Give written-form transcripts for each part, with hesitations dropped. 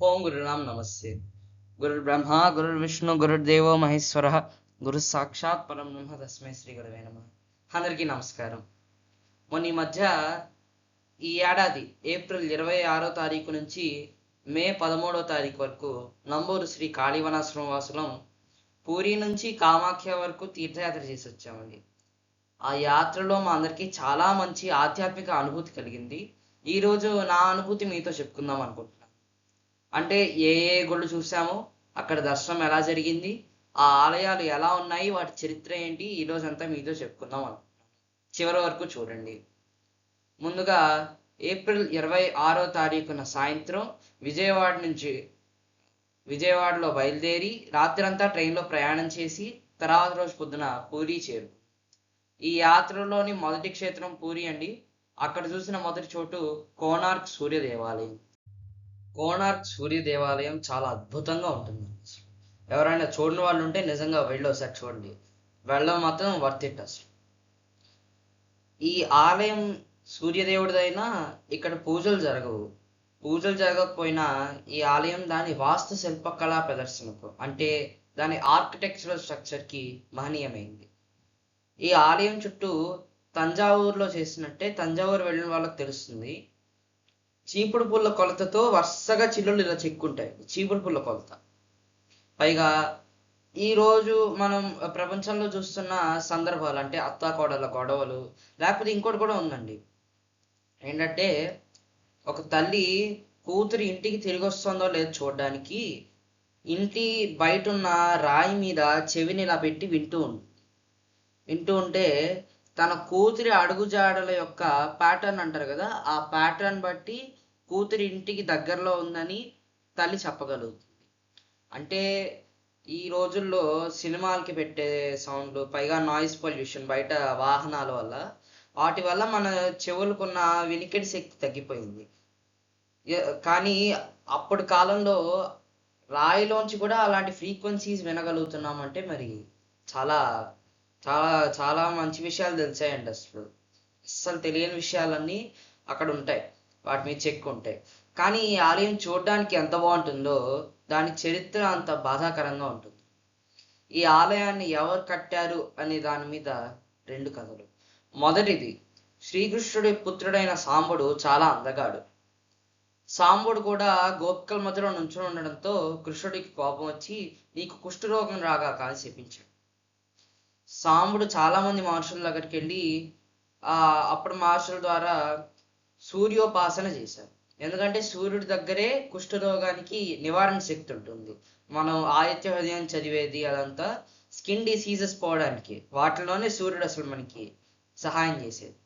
ఓం గురురామ్ నమస్తే. గురుర్ బ్రహ్మ గురుర్ విష్ణు గురుర్దేవో మహేశ్వర గురు సాక్షాత్ పరం బ్రహ్మ తస్మై శ్రీ గురవే నమః. అందరికీ నమస్కారం. మొన్న ఈ మధ్య ఈ ఏడాది ఏప్రిల్ 26వ తారీఖు నుంచి మే 13వ తారీఖు వరకు నంబూరు శ్రీ కాళీవనాశ్రమ వాసులం పూరి నుంచి కామాఖ్య వరకు తీర్థయాత్ర చేసి వచ్చామండి. ఆ యాత్రలో మా అందరికీ చాలా మంచి ఆధ్యాత్మిక అనుభూతి కలిగింది. ఈరోజు నా అనుభూతి మీతో చెప్పుకుందాం అనుకుంటున్నాను. అంటే ఏ ఏ గుళ్ళు చూసామో, అక్కడ దర్శనం ఎలా జరిగింది, ఆ ఆలయాలు ఎలా ఉన్నాయి, వాటి చరిత్ర ఏంటి, ఈ రోజంతా మీతో చెప్పుకుందాం అనుకుంటున్నాను. చివరి వరకు చూడండి. ముందుగా ఏప్రిల్ 26వ తారీఖున సాయంత్రం విజయవాడలో బయలుదేరి రాత్రంతా ట్రైన్లో ప్రయాణం చేసి తర్వాత రోజు పొద్దున పూరి చేరు. ఈ యాత్రలోని మొదటి క్షేత్రం పూరి అండి. అక్కడ చూసిన మొదటి చోటు కోణార్క్ సూర్య దేవాలయం. కోణార్క్ సూర్య దేవాలయం చాలా అద్భుతంగా ఉంటుంది. ఎవరైనా చూడని వాళ్ళు ఉంటే నిజంగా వెళ్ళి ఒకసారి చూడండి. వెళ్ళడం మాత్రం వర్త్ ఇట్ అసలు. ఈ ఆలయం సూర్యదేవుడిదైనా ఇక్కడ పూజలు జరగవు. పూజలు జరగకపోయినా ఈ ఆలయం దాని వాస్తు శిల్పకళా ప్రదర్శనకు, అంటే దాని ఆర్కిటెక్చరల్ స్ట్రక్చర్కి మహనీయమైంది. ఈ ఆలయం చుట్టూ తంజావూరులో చేసినట్టే, తంజావూరు వెళ్ళిన వాళ్ళకి తెలుస్తుంది, చీపుడు పుల్ల కొలతతో వరుసగా చిల్లులు ఇలా చెక్కుంటాయి. చీపుడు పుల్ల కొలత. పైగా ఈరోజు మనం ప్రపంచంలో చూస్తున్న సందర్భాలు, అంటే అత్తాకోడళ్ళ గొడవలు, లేకపోతే ఇంకోటి కూడా ఉందండి. ఏంటంటే ఒక తల్లి కూతురు ఇంటికి తిరిగి వస్తుందో లేదో చూడడానికి ఇంటి బయట ఉన్న రాయి మీద చెవిని ఇలా పెట్టి వింటూ ఉంటే తన కూతురి అడుగుజాడల యొక్క ప్యాటర్న్ అంటారు కదా, ఆ ప్యాటర్న్ బట్టి కూతురి ఇంటికి దగ్గరలో ఉందని తల్లి చెప్పగలుగుతుంది. అంటే ఈ రోజుల్లో సినిమాలకి పెట్టే సౌండ్లు, పైగా నాయిస్ పొల్యూషన్, బయట వాహనాల వల్ల, వాటి వల్ల మన చెవులకున్న వినికిడి శక్తి తగ్గిపోయింది. కానీ అప్పటి కాలంలో రాయిలోంచి కూడా అలాంటి ఫ్రీక్వెన్సీస్ వినగలుగుతున్నామంటే మరి చాలా చాలా చాలా మంచి విషయాలు తెలిసాయండి. అస్సలు తెలియని విషయాలన్నీ అక్కడ ఉంటాయి, వాటి మీద చెక్ ఉంటాయి. కానీ ఈ ఆలయం చూడడానికి ఎంత బాగుంటుందో దాని చరిత్ర అంత బాధాకరంగా ఉంటుంది. ఈ ఆలయాన్ని ఎవరు కట్టారు అనే దాని మీద రెండు కథలు. మొదటిది, శ్రీకృష్ణుడి పుత్రుడైన సాంబుడు చాలా అందగాడు. సాంబుడు కూడా గోపికల మధ్యలో నుంచుని ఉండడంతో కృష్ణుడికి కోపం వచ్చి నీకు కుష్ఠరోగం రాగాక అని చెప్పించాడు. సాంబుడు చాలా మంది మహర్షుల దగ్గరికి వెళ్ళి అప్పుడు మహర్షుల ద్వారా సూర్యోపాసన చేశారు. ఎందుకంటే సూర్యుడి దగ్గరే కుష్ఠరోగానికి నివారణ శక్తి ఉంటుంది. మనం ఆదిత్య హృదయం చదివేది అదంతా స్కిన్ డిసీజెస్ పోవడానికి, వాటిలోనే సూర్యుడు అసలు మనకి సహాయం చేసేది.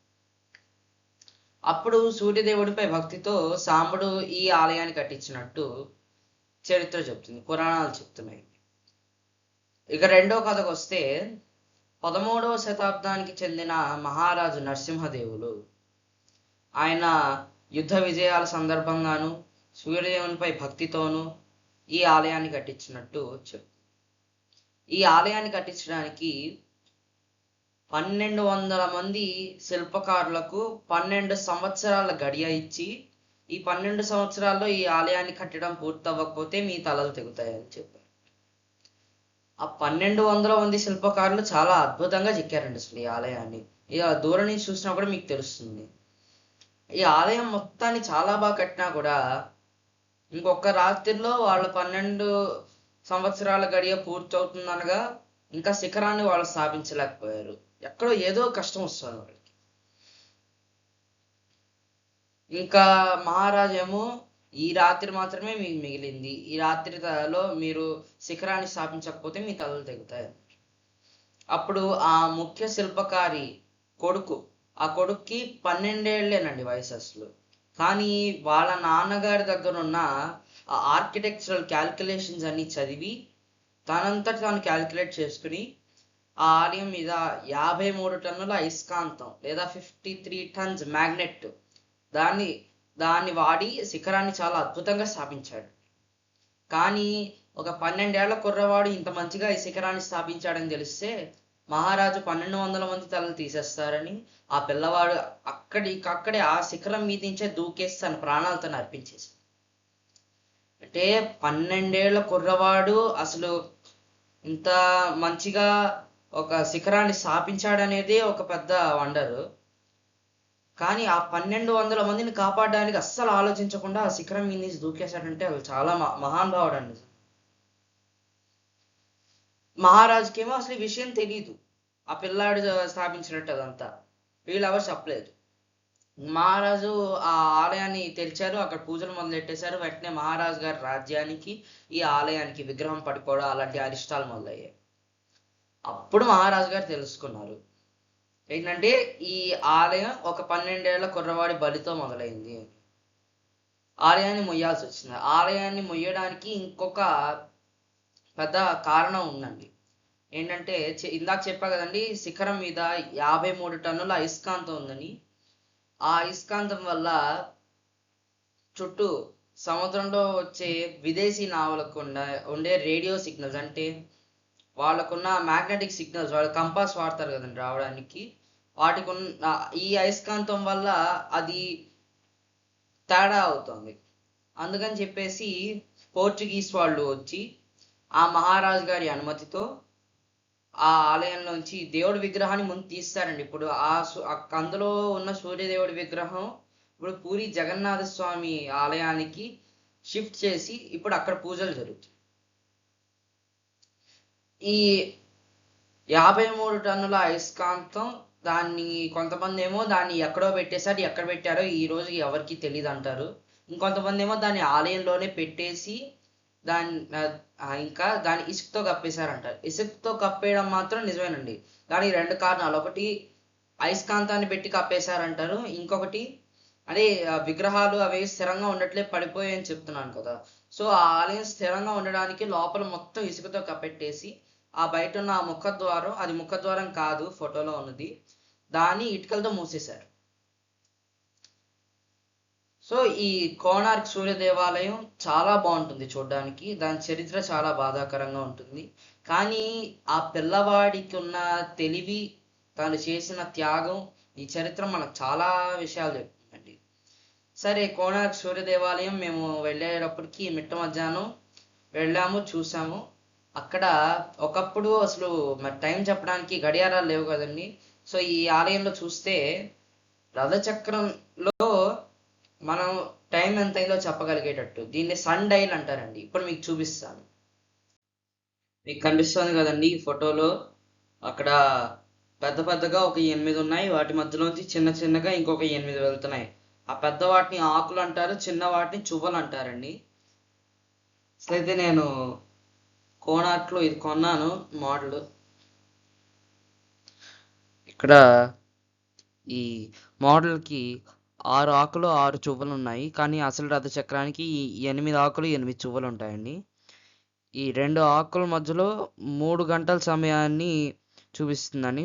అప్పుడు సూర్యదేవుడిపై భక్తితో సాంబుడు ఈ ఆలయాన్ని కట్టించినట్టు చరిత్ర చెప్తుంది, పురాణాలు చెప్తున్నాయి. ఇక రెండో కథకు వస్తే, 13వ శతాబ్దానికి చెందిన మహారాజు నరసింహదేవులు ఆయన యుద్ధ విజయాల సందర్భంగాను సూర్యదేవునిపై భక్తితోనూ ఈ ఆలయాన్ని కట్టించినట్టు చెప్తుంది. ఈ ఆలయాన్ని కట్టించడానికి 1200 మంది శిల్పకారులకు 12 సంవత్సరాల గడియ ఇచ్చి, ఈ 12 సంవత్సరాల్లో ఈ ఆలయాన్ని కట్టడం పూర్తవ్వకపోతే మీ తలలు తెగుతాయని చెప్పారు. ఆ 1200 మంది శిల్పకారులు చాలా అద్భుతంగా చెక్కారండి అసలు ఈ ఆలయాన్ని. ఇక దూరం నుంచి చూసినా కూడా మీకు తెలుస్తుంది. ఈ ఆలయం మొత్తాన్ని చాలా బాగా కట్టినా కూడా ఇంకొక రాత్రిలో వాళ్ళ 12 సంవత్సరాల గడియ పూర్తవుతుందనగా ఇంకా శిఖరాన్ని వాళ్ళు స్థాపించలేకపోయారు. ఎక్కడో ఏదో కష్టం వస్తుంది వాళ్ళకి. ఇంకా మహారాజు ఏమో ఈ రాత్రి మాత్రమే మీకు మిగిలింది, ఈ రాత్రిలో మీరు శిఖరాన్ని స్థాపించకపోతే మీ తలలు తెగుతాయి. అప్పుడు ఆ ముఖ్య శిల్పకారి కొడుకు, ఆ కొడుక్కి 12 ఏళ్ళేనండి వయసు అసలు. కానీ వాళ్ళ నాన్నగారి దగ్గర ఉన్న ఆ ఆర్కిటెక్చరల్ క్యాల్కులేషన్స్ అన్ని చదివి తనంతట తాను క్యాల్కులేట్ చేసుకుని ఆ ఆలయం మీద 53 టన్నుల అయస్కాంతం లేదా 53 టన్స్ మ్యాగ్నెట్ దాన్ని వాడి శిఖరాన్ని చాలా అద్భుతంగా స్థాపించాడు. కానీ ఒక 12 ఏళ్ల కుర్రవాడు ఇంత మంచిగా ఈ శిఖరాన్ని స్థాపించాడని తెలిస్తే మహారాజు 1200 మంది తలలు తీసేస్తారని ఆ పిల్లవాడు అక్కడే ఆ శిఖరం మీద నుంచే దూకేసి తన ప్రాణాలతో అర్పించేశాడు. అంటే 12 ఏళ్ల కుర్రవాడు అసలు ఇంత మంచిగా ఒక శిఖరాన్ని స్థాపించాడనేది ఒక పెద్ద వండరు. కానీ ఆ 1200 మందిని కాపాడడానికి అస్సలు ఆలోచించకుండా ఆ శిఖరం మీద నుంచి దూకేశాడంటే అది చాలా మహానుభావుడు అండి. మహారాజుకేమో అసలు ఈ విషయం తెలీదు. ఆ పిల్లాడు స్థాపించినట్టు అదంతా. వీళ్ళు ఎవరు చెప్పలేదు. మహారాజు ఆ ఆలయాన్ని తెరిచారు. అక్కడ పూజలు మొదలెట్టేశారు. వెంటనే మహారాజు గారి రాజ్యానికి ఈ ఆలయానికి విగ్రహం పడిపోవడం అలాంటి అరిష్టాలు మొదలయ్యాయి. అప్పుడు మహారాజు గారు తెలుసుకున్నారు ఏంటంటే ఈ ఆలయం ఒక 12 ఏళ్ల కుర్రవాడి బలితో మొదలైంది. ఆలయాన్ని మొయ్యాల్సి వచ్చింది. ఆలయాన్ని మొయ్యడానికి ఇంకొక పెద్ద కారణం ఉందండి. ఏంటంటే ఇందాక చెప్పా కదండి, శిఖరం మీద 53 టన్నుల అయస్కాంతం ఉందని. ఆ అయస్కాంతం వల్ల చుట్టూ సముద్రంలో వచ్చే విదేశీ నావలకు ఉండే రేడియో సిగ్నల్స్, అంటే వాళ్ళకున్న మ్యాగ్నెటిక్ సిగ్నల్స్, వాళ్ళు కంపాస్ వాడతారు కదండి రావడానికి, వాటికి ఉన్న ఈ అయస్కాంతం వల్ల అది తేడా అవుతుంది. అందుకని చెప్పేసి పోర్చుగీస్ వాళ్ళు వచ్చి ఆ మహారాజు గారి అనుమతితో ఆ ఆలయంలోంచి దేవుడి విగ్రహాన్ని ముందు తీస్తారండి. ఇప్పుడు అందులో ఉన్న సూర్యదేవుడి విగ్రహం ఇప్పుడు పూరి జగన్నాథ స్వామి ఆలయానికి షిఫ్ట్ చేసి ఇప్పుడు అక్కడ పూజలు జరుగుతాయి. ఈ 53 టన్నుల అయస్కాంతం దాన్ని కొంతమంది ఏమో దాన్ని ఎక్కడో పెట్టేశారు, ఎక్కడ పెట్టారో ఈ రోజు ఎవరికి తెలియదు అంటారు. ఇంకొంతమంది ఏమో దాన్ని ఆలయంలోనే పెట్టేసి ఇంకా దాన్ని ఇసుకతో కప్పేశారంటారు. ఇసుకతో కప్పేయడం మాత్రం నిజమేనండి. దానికి 2 కారణాలు. ఒకటి అయస్కాంతాన్ని పెట్టి కప్పేశారంటారు. ఇంకొకటి అదే విగ్రహాలు అవి స్థిరంగా ఉండట్లే పడిపోయాయని చెప్తున్నాను కదా. సో ఆ ఆలయం స్థిరంగా ఉండడానికి లోపల మొత్తం ఇసుకతో కప్పెట్టేసి ఆ బయట ఉన్న ఆ ముఖద్వారం, అది ముఖద్వారం కాదు ఫోటోలో ఉన్నది, దాన్ని ఇటుకలతో మూసేశారు. సో ఈ కోణార్క్ సూర్య దేవాలయం చాలా బాగుంటుంది చూడడానికి. దాని చరిత్ర చాలా బాధాకరంగా ఉంటుంది. కానీ ఆ పిల్లవాడికి ఉన్న తెలివి, తను చేసిన త్యాగం, ఈ చరిత్ర మనకు చాలా విషయాలు చెప్తుందండి. సరే, కోణార్క్ సూర్య దేవాలయం మేము వెళ్ళేటప్పటికి మిట్ట మధ్యాహ్నం వెళ్ళాము, చూసాము. అక్కడ ఒకప్పుడు అసలు మరి టైం చెప్పడానికి గడియారాలు లేవు కదండి. సో ఈ ఆలయంలో చూస్తే రథచక్రంలో మనం టైం ఎంత అయిందో చెప్పగలిగేటట్టు దీన్ని సన్ డైల్ అంటారండి. ఇప్పుడు మీకు చూపిస్తాను. మీకు కనిపిస్తుంది కదండి ఈ ఫోటోలో, అక్కడ పెద్ద పెద్దగా ఒక 8 ఉన్నాయి. వాటి మధ్యలోంచి చిన్న చిన్నగా ఇంకొక 8 వెళ్తున్నాయి. ఆ పెద్ద వాటిని ఆకులు అంటారు, చిన్న వాటిని చువ్వలు అంటారండి. అయితే నేను కోణార్క్లో ఇది కొన్నాను మోడల్. ఇక్కడ ఈ మోడల్కి 6 ఆకులు 6 చువ్వలు ఉన్నాయి. కానీ అసలు రథచక్రానికి 8 ఆకులు 8 చువ్వలు ఉంటాయండి. ఈ 2 ఆకుల మధ్యలో 3 గంటల సమయాన్ని చూపిస్తుందని,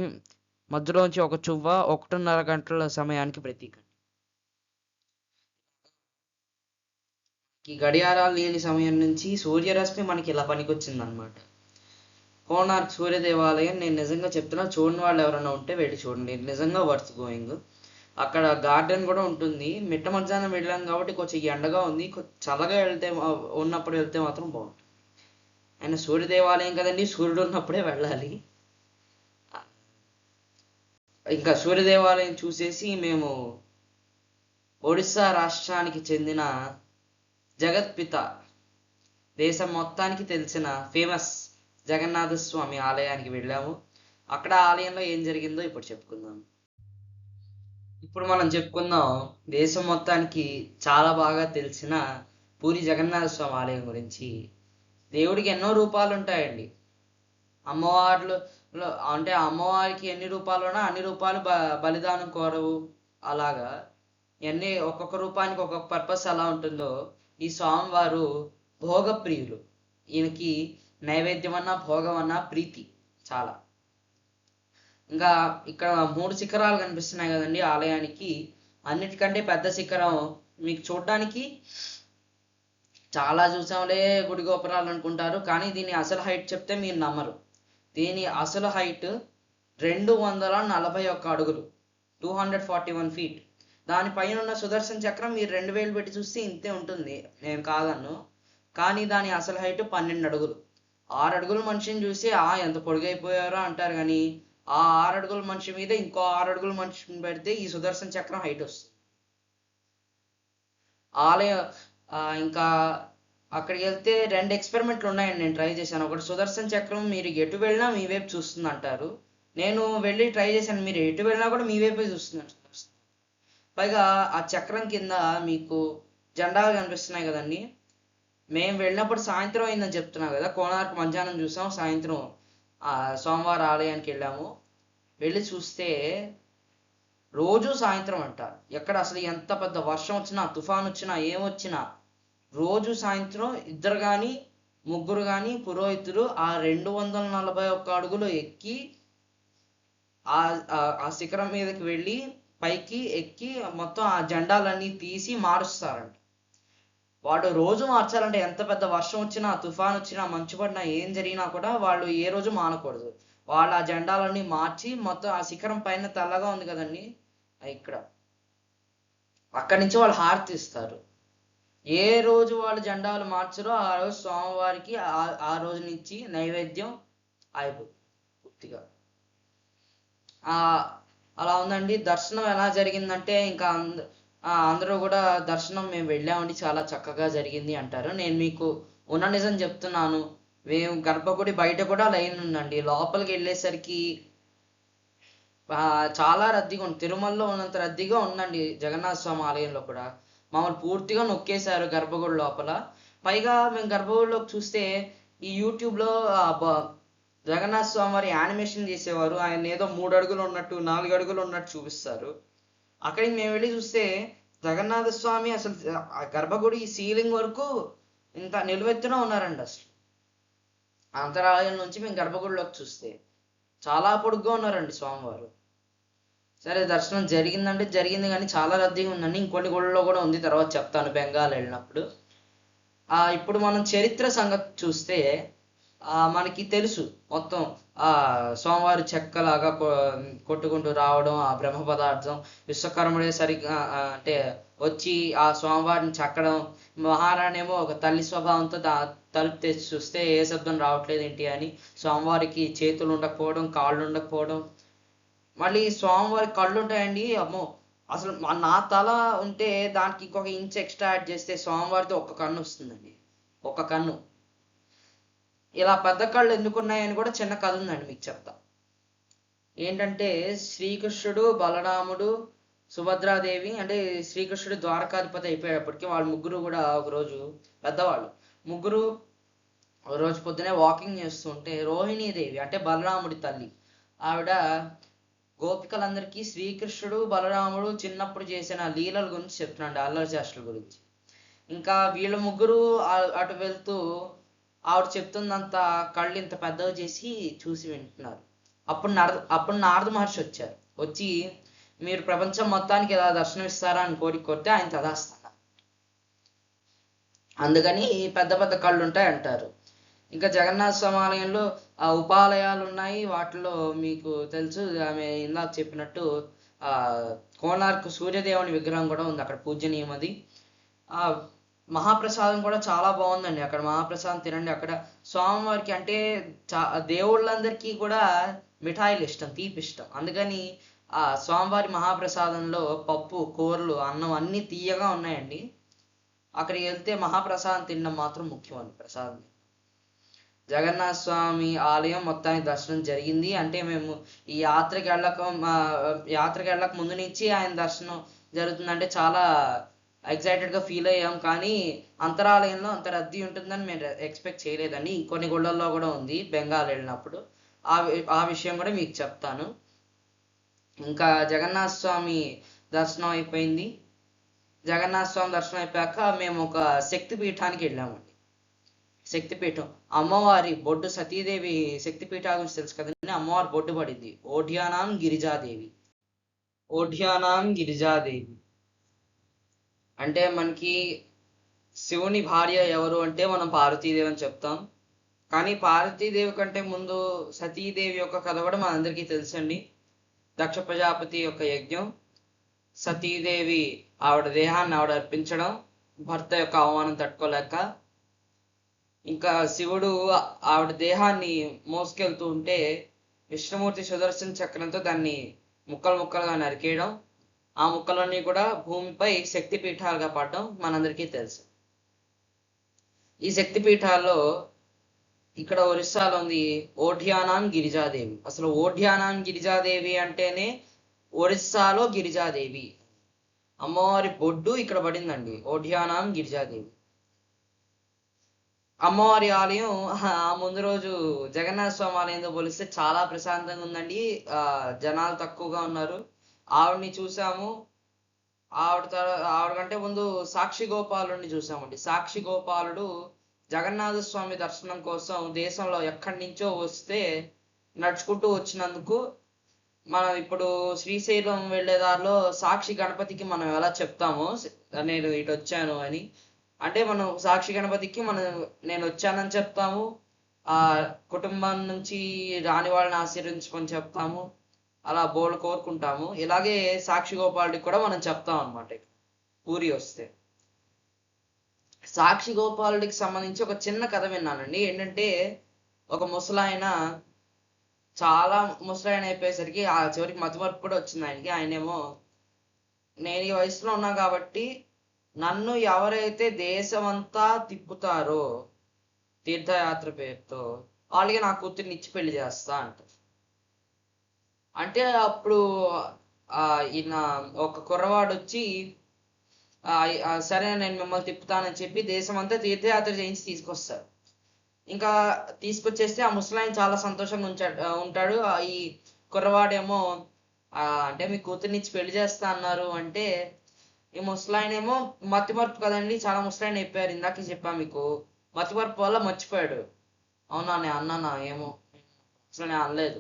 మధ్యలోంచి ఒక చువ్వ 1.5 గంటల సమయానికి ప్రతీక. ఈ గడియారాలు లేని సమయం నుంచి సూర్యరశ్మి మనకి ఇలా పనికొచ్చింది అనమాట. కోణార్క్ సూర్య దేవాలయం నేను నిజంగా చెప్తున్నా, చూడని వాళ్ళు ఎవరైనా ఉంటే వెళ్ళి చూడండి, నిజంగా వర్త్ గోయింగ్. అక్కడ గార్డెన్ కూడా ఉంటుంది. మిట్ట మధ్యాహ్నం వెళ్ళాం కాబట్టి కొంచెం ఎండగా ఉంది, చల్లగా ఉన్నప్పుడు వెళ్తే మాత్రం బాగుంటుంది. ఆయన సూర్య దేవాలయం కదండి, సూర్యుడు ఉన్నప్పుడే వెళ్ళాలి. ఇంకా సూర్య దేవాలయం చూసేసి మేము ఒడిస్సా రాష్ట్రానికి చెందిన జగత్పిత, దేశం మొత్తానికి తెలిసిన ఫేమస్ జగన్నాథ స్వామి ఆలయానికి వెళ్ళాము. అక్కడ ఆలయంలో ఏం జరిగిందో ఇప్పుడు చెప్పుకుందాం. ఇప్పుడు మనం చెప్పుకుందాం దేశం మొత్తానికి చాలా బాగా తెలిసిన పూరి జగన్నాథ స్వామి ఆలయం గురించి. దేవుడికి ఎన్నో రూపాలు ఉంటాయండి. అమ్మవార్లు అంటే అమ్మవారికి ఎన్ని రూపాలున్నా అన్ని రూపాలు బలిదానం కోరవు. అలాగా ఒక్కొక్క రూపానికి ఒక్కొక్క పర్పస్ ఎలా ఉంటుందో, ఈ స్వామివారు భోగప్రియులు. ఈయనకి నైవేద్యం అన్నా భోగం అన్నా ప్రీతి చాలా. ఇంకా ఇక్కడ 3 శిఖరాలు కనిపిస్తున్నాయి కదండి ఆలయానికి. అన్నిటికంటే పెద్ద శిఖరం మీకు చూడడానికి చాలా చూసాంలే గుడి గోపురాలు అనుకుంటారు, కానీ దీని అసలు హైట్ చెప్తే మీరు నమ్మరు. దీని అసలు హైట్ 241 అడుగులు, 241 ఫీట్. దానిపైన ఉన్న సుదర్శన చక్రం మీరు 2000 పెట్టి చూస్తే ఇంతే ఉంటుంది, నేను కాదన్ను. కానీ దాని అసలు హైట్ 12 అడుగులు. 6 అడుగుల మనిషిని చూసి ఎంత పొడుగైపోయారో అంటారు కానీ ఆ 6 అడుగుల మనిషి మీద ఇంకో 6 అడుగుల మనిషిని పెడితే ఈ సుదర్శన చక్రం హైట్ వస్తుంది. ఆలయం ఇంకా అక్కడికి వెళ్తే 2 ఎక్స్పెరిమెంట్లు ఉన్నాయండి, నేను ట్రై చేశాను. ఒకటి సుదర్శన చక్రం మీరు ఎటు వెళ్ళినా మీ వైపు చూస్తుంది అంటారు. నేను వెళ్ళి ట్రై చేశాను, మీరు ఎటు వెళ్ళినా కూడా మీ వైపే చూస్తున్నారు. పైగా ఆ చక్రం కింద మీకు జెండాలు కనిపిస్తున్నాయి కదండి. మేము వెళ్ళినప్పుడు సాయంత్రం అయిందని చెప్తున్నాం కదా, కోణార్క్ మధ్యాహ్నం చూసాం, సాయంత్రం సోమవారం ఆలయానికి వెళ్ళాము. వెళ్ళి చూస్తే రోజు సాయంత్రం అంట. ఎక్కడ అసలు ఎంత పెద్ద వర్షం వచ్చినా, తుఫాన్ వచ్చినా, ఏమొచ్చినా రోజు సాయంత్రం 2 కానీ 3 కానీ పురోహితులు ఆ 241 అడుగులు ఎక్కి ఆ శిఖరం మీదకి వెళ్ళి పైకి ఎక్కి మొత్తం ఆ జెండాలన్నీ తీసి మారుస్తారంట. వాడు రోజు మార్చాలంటే ఎంత పెద్ద వర్షం వచ్చినా, తుఫాన్ వచ్చినా, మంచు పడినా, ఏం జరిగినా కూడా వాళ్ళు ఏ రోజు మానకూడదు. వాళ్ళు ఆ జెండాలన్నీ మార్చి మొత్తం ఆ శిఖరం పైన తెల్లగా ఉంది కదండి ఇక్కడ, అక్కడి నుంచి వాళ్ళు హారతి ఇస్తారు. ఏ రోజు వాళ్ళు జెండాలు మార్చరో ఆ రోజు స్వామివారికి ఆ రోజు నుంచి నైవేద్యం అయిపోతుంది పూర్తిగా. అలా ఉందండి. దర్శనం ఎలా జరిగిందంటే ఇంకా అందరూ కూడా దర్శనం మేము వెళ్ళామండి, చాలా చక్కగా జరిగింది అంటారు. నేను మీకు ఉన్న నిజం చెప్తున్నాను. మేము గర్భగుడి బయట కూడా లైన్ ఉందండి. లోపలికి వెళ్ళేసరికి చాలా రద్దీగా ఉంది. తిరుమలలో ఉన్నంత రద్దీగా ఉందండి జగన్నాథ స్వామి ఆలయంలో కూడా. మమ్మల్ని పూర్తిగా నొక్కేశారు గర్భగుడి లోపల. పైగా మేము గర్భగుడిలోకి చూస్తే ఈ యూట్యూబ్లో జగన్నాథ స్వామి వారి యానిమేషన్ చేసేవారు. ఆయన ఏదో 3 అడుగులు ఉన్నట్టు 4 అడుగులు ఉన్నట్టు చూపిస్తారు. అక్కడికి మేము వెళ్ళి చూస్తే జగన్నాథ స్వామి అసలు ఆ గర్భగుడి సీలింగ్ వరకు ఇంత నిలువెత్తున ఉన్నారండి. అసలు అంతరాలయం నుంచి మేము గర్భగుడిలోకి చూస్తే చాలా పొడుగ్గా ఉన్నారండి స్వామివారు. సరే, దర్శనం జరిగిందంటే జరిగింది, కానీ చాలా రద్దీగా ఉందండి. ఇంకొన్ని గుళ్ళలో కూడా ఉంది, తర్వాత చెప్తాను బెంగాల్ వెళ్ళినప్పుడు. ఇప్పుడు మనం చరిత్ర సంగతి చూస్తే మనకి తెలుసు మొత్తం స్వామివారి చెక్కలాగా కొట్టుకుంటూ రావడం, ఆ బ్రహ్మ పదార్థం విశ్వకర్ముడే సరిగ్గా అంటే వచ్చి ఆ స్వామివారిని చెక్కడం, మహారాణి ఏమో ఒక తల్లి స్వభావంతో తలుపు తెచ్చి చూస్తే ఏ శబ్దం రావట్లేదు ఏంటి అని, స్వామివారికి చేతులు ఉండకపోవడం, కాళ్ళు ఉండకపోవడం. మళ్ళీ స్వామివారికి కళ్ళు ఉంటాయండి, అమ్మో అసలు నా తల ఉంటే దానికి ఇంకొక ఇంచ్ ఎక్స్ట్రా యాడ్ చేస్తే స్వామివారితో ఒక కన్ను వస్తుందండి, ఒక కన్ను. ఇలా పెద్ద కళ్ళు ఎందుకున్నాయని కూడా చిన్న కథ ఉందండి, మీకు చెప్తా. ఏంటంటే శ్రీకృష్ణుడు, బలరాముడు, సుభద్రాదేవి, అంటే శ్రీకృష్ణుడు ద్వారకాధిపతి అయిపోయేటప్పటికి వాళ్ళు ముగ్గురు కూడా ఒకరోజు పెద్దవాళ్ళు ముగ్గురు రోజు పొద్దునే వాకింగ్ చేస్తుంటే రోహిణీదేవి అంటే బలరాముడి తల్లి ఆవిడ గోపికలందరికీ శ్రీకృష్ణుడు, బలరాముడు చిన్నప్పుడు చేసిన లీలల గురించి చెప్తున్నాడు, అల్లరి చేష్టల గురించి. ఇంకా వీళ్ళ ముగ్గురు అటు వెళ్తూ ఆవిడ చెప్తుందంతా కళ్ళు ఇంత పెద్దవి చేసి చూసి వింటున్నారు. అప్పుడు నారద మహర్షి వచ్చారు. వచ్చి మీరు ప్రపంచం మొత్తానికి ఎలా దర్శనమిస్తారా అని కోరికొస్తే ఆయన తదాస్తాను, అందుకని పెద్ద పెద్ద కళ్ళు ఉంటాయి అంటారు. ఇంకా జగన్నాథ స్వామి ఆలయంలో ఉపాలయాలు ఉన్నాయి. వాటిలో మీకు తెలుసు, ఆమె ఇందాక చెప్పినట్టు కోణార్క్ సూర్యదేవుని విగ్రహం కూడా ఉంది అక్కడ, పూజనీయమది. మహాప్రసాదం కూడా చాలా బాగుందండి. అక్కడ మహాప్రసాదం తినండి. అక్కడ స్వామివారికి అంటే దేవుళ్ళందరికీ కూడా మిఠాయిలు ఇష్టం, తీపి ఇష్టం. అందుకని స్వామివారి మహాప్రసాదంలో పప్పు, కూరలు, అన్నం అన్నీ తీయగా ఉన్నాయండి. అక్కడికి వెళ్తే మహాప్రసాదం తినడం మాత్రం ముఖ్యం అండి. ప్రసాదం జగన్నాథ స్వామి ఆలయం మొత్తానికి దర్శనం జరిగింది. అంటే మేము ఈ యాత్రకి వెళ్ళక ముందు నుంచి ఆయన దర్శనం జరుగుతుందంటే చాలా ఎక్సైటెడ్గా ఫీల్ అయ్యాం. కానీ అంతరాలయంలో అంత రద్దీ ఉంటుందని మేము ఎక్స్పెక్ట్ చేయలేదండి. ఇంకొన్ని గుళ్ళల్లో కూడా ఉంది బెంగాల్ వెళ్ళినప్పుడు, ఆ విషయం కూడా మీకు చెప్తాను. ఇంకా జగన్నాథ స్వామి దర్శనం అయిపోయింది. జగన్నాథ స్వామి దర్శనం అయిపోయాక మేము ఒక శక్తిపీఠానికి వెళ్ళామండి. శక్తిపీఠం అమ్మవారి బొడ్డు, సతీదేవి శక్తిపీఠాల గురించి తెలుసు కదండి. అమ్మవారి బొడ్డు పడింది, ఓఢ్యానాం గిరిజాదేవి. ఓఢ్యానాం గిరిజాదేవి అంటే మనకి శివుని భార్య ఎవరు అంటే మనం పార్వతీదేవి అని చెప్తాం. కానీ పార్వతీదేవి కంటే ముందు సతీదేవి యొక్క కథ కూడా మనందరికీ తెలుసండి. దక్ష ప్రజాపతి యొక్క యజ్ఞం, సతీదేవి ఆవిడ దేహాన్ని ఆవిడ అర్పించడం, భర్త యొక్క అవమానం తట్టుకోలేక ఇంకా శివుడు ఆవిడ దేహాన్ని మోసుకెళ్తూ ఉంటే విష్ణుమూర్తి సుదర్శన చక్రంతో దాన్ని ముక్కలు ముక్కలుగా నరికేయడం, ఆ ముక్కలన్నీ కూడా భూమిపై శక్తి పీఠాలుగా పడడం మనందరికీ తెలుసు. ఈ శక్తి పీఠాల్లో ఇక్కడ ఒరిస్సాలో ఉంది ఓఢ్యానాం గిరిజాదేవి. అసలు ఓఢ్యానాం గిరిజాదేవి అంటేనే ఒరిస్సాలో గిరిజాదేవి, అమ్మవారి బొడ్డు ఇక్కడ పడిందండి. ఓఢ్యానాం గిరిజాదేవి అమ్మవారి ఆలయం ముందు రోజు జగన్నాథ స్వామి ఆలయంతో పోలిస్తే చాలా ప్రశాంతంగా ఉందండి. జనాలు తక్కువగా ఉన్నారు. ఆవిడని చూసాము. ఆవిడ కంటే ముందు సాక్షి గోపాలుడిని చూసామండి. సాక్షి గోపాలుడు జగన్నాథ స్వామి దర్శనం కోసం దేశంలో ఎక్కడి నుంచో వస్తే నడుచుకుంటూ వచ్చినందుకు మనం ఇప్పుడు శ్రీశైలం వెళ్ళే దారిలో సాక్షి గణపతికి మనం ఎలా చెప్తామో నేను ఇటు వచ్చాను అని, అంటే మనం సాక్షి గణపతికి నేను వచ్చానని చెప్తాము, ఆ కుటుంబం నుంచి రాని వాళ్ళని ఆశీర్వించమని చెప్తాము, అలా బోళ్ళు కోరుకుంటాము. ఇలాగే సాక్షి గోపాలుడికి కూడా మనం చెప్తాం అనమాట పూరి వస్తే. సాక్షి గోపాలుడికి సంబంధించి ఒక చిన్న కథ విన్నానండి. ఏంటంటే ఒక ముసలాయన, చాలా ముసలాయన అయిపోయేసరికి ఆ చివరికి మతిమరుపు కూడా వచ్చింది ఆయనకి. ఆయనేమో, నేను ఈ వయసులో ఉన్నా కాబట్టి నన్ను ఎవరైతే దేశమంతా తిప్పుతారో తీర్థయాత్ర పేరుతో వాళ్ళకి నా కూతుర్ని ఇచ్చి పెళ్లి చేస్తా అంట. అంటే అప్పుడు ఈయన ఒక కుర్రవాడు వచ్చి, సరే నేను మిమ్మల్ని తిప్పుతానని చెప్పి దేశమంతా తీర్థయాత్ర చేయించి తీసుకొస్తారు. ఇంకా తీసుకొచ్చేస్తే ఆ ముసలాయన చాలా సంతోషంగా ఉంటాడు. ఈ కుర్రవాడేమో, అంటే మీ కూతుర్నిచ్చి పెళ్లి చేస్తా అన్నారు అంటే, ఈ ముసలాయన ఏమో మతిమరుపు కదండి, చాలా ముసలాయన అయిపోయారు, ఇందాక చెప్పా మీకు, మతిమరుపు వల్ల మర్చిపోయాడు. అవునా నేను అన్నానా, ఏమో అసలు నేను అనలేదు.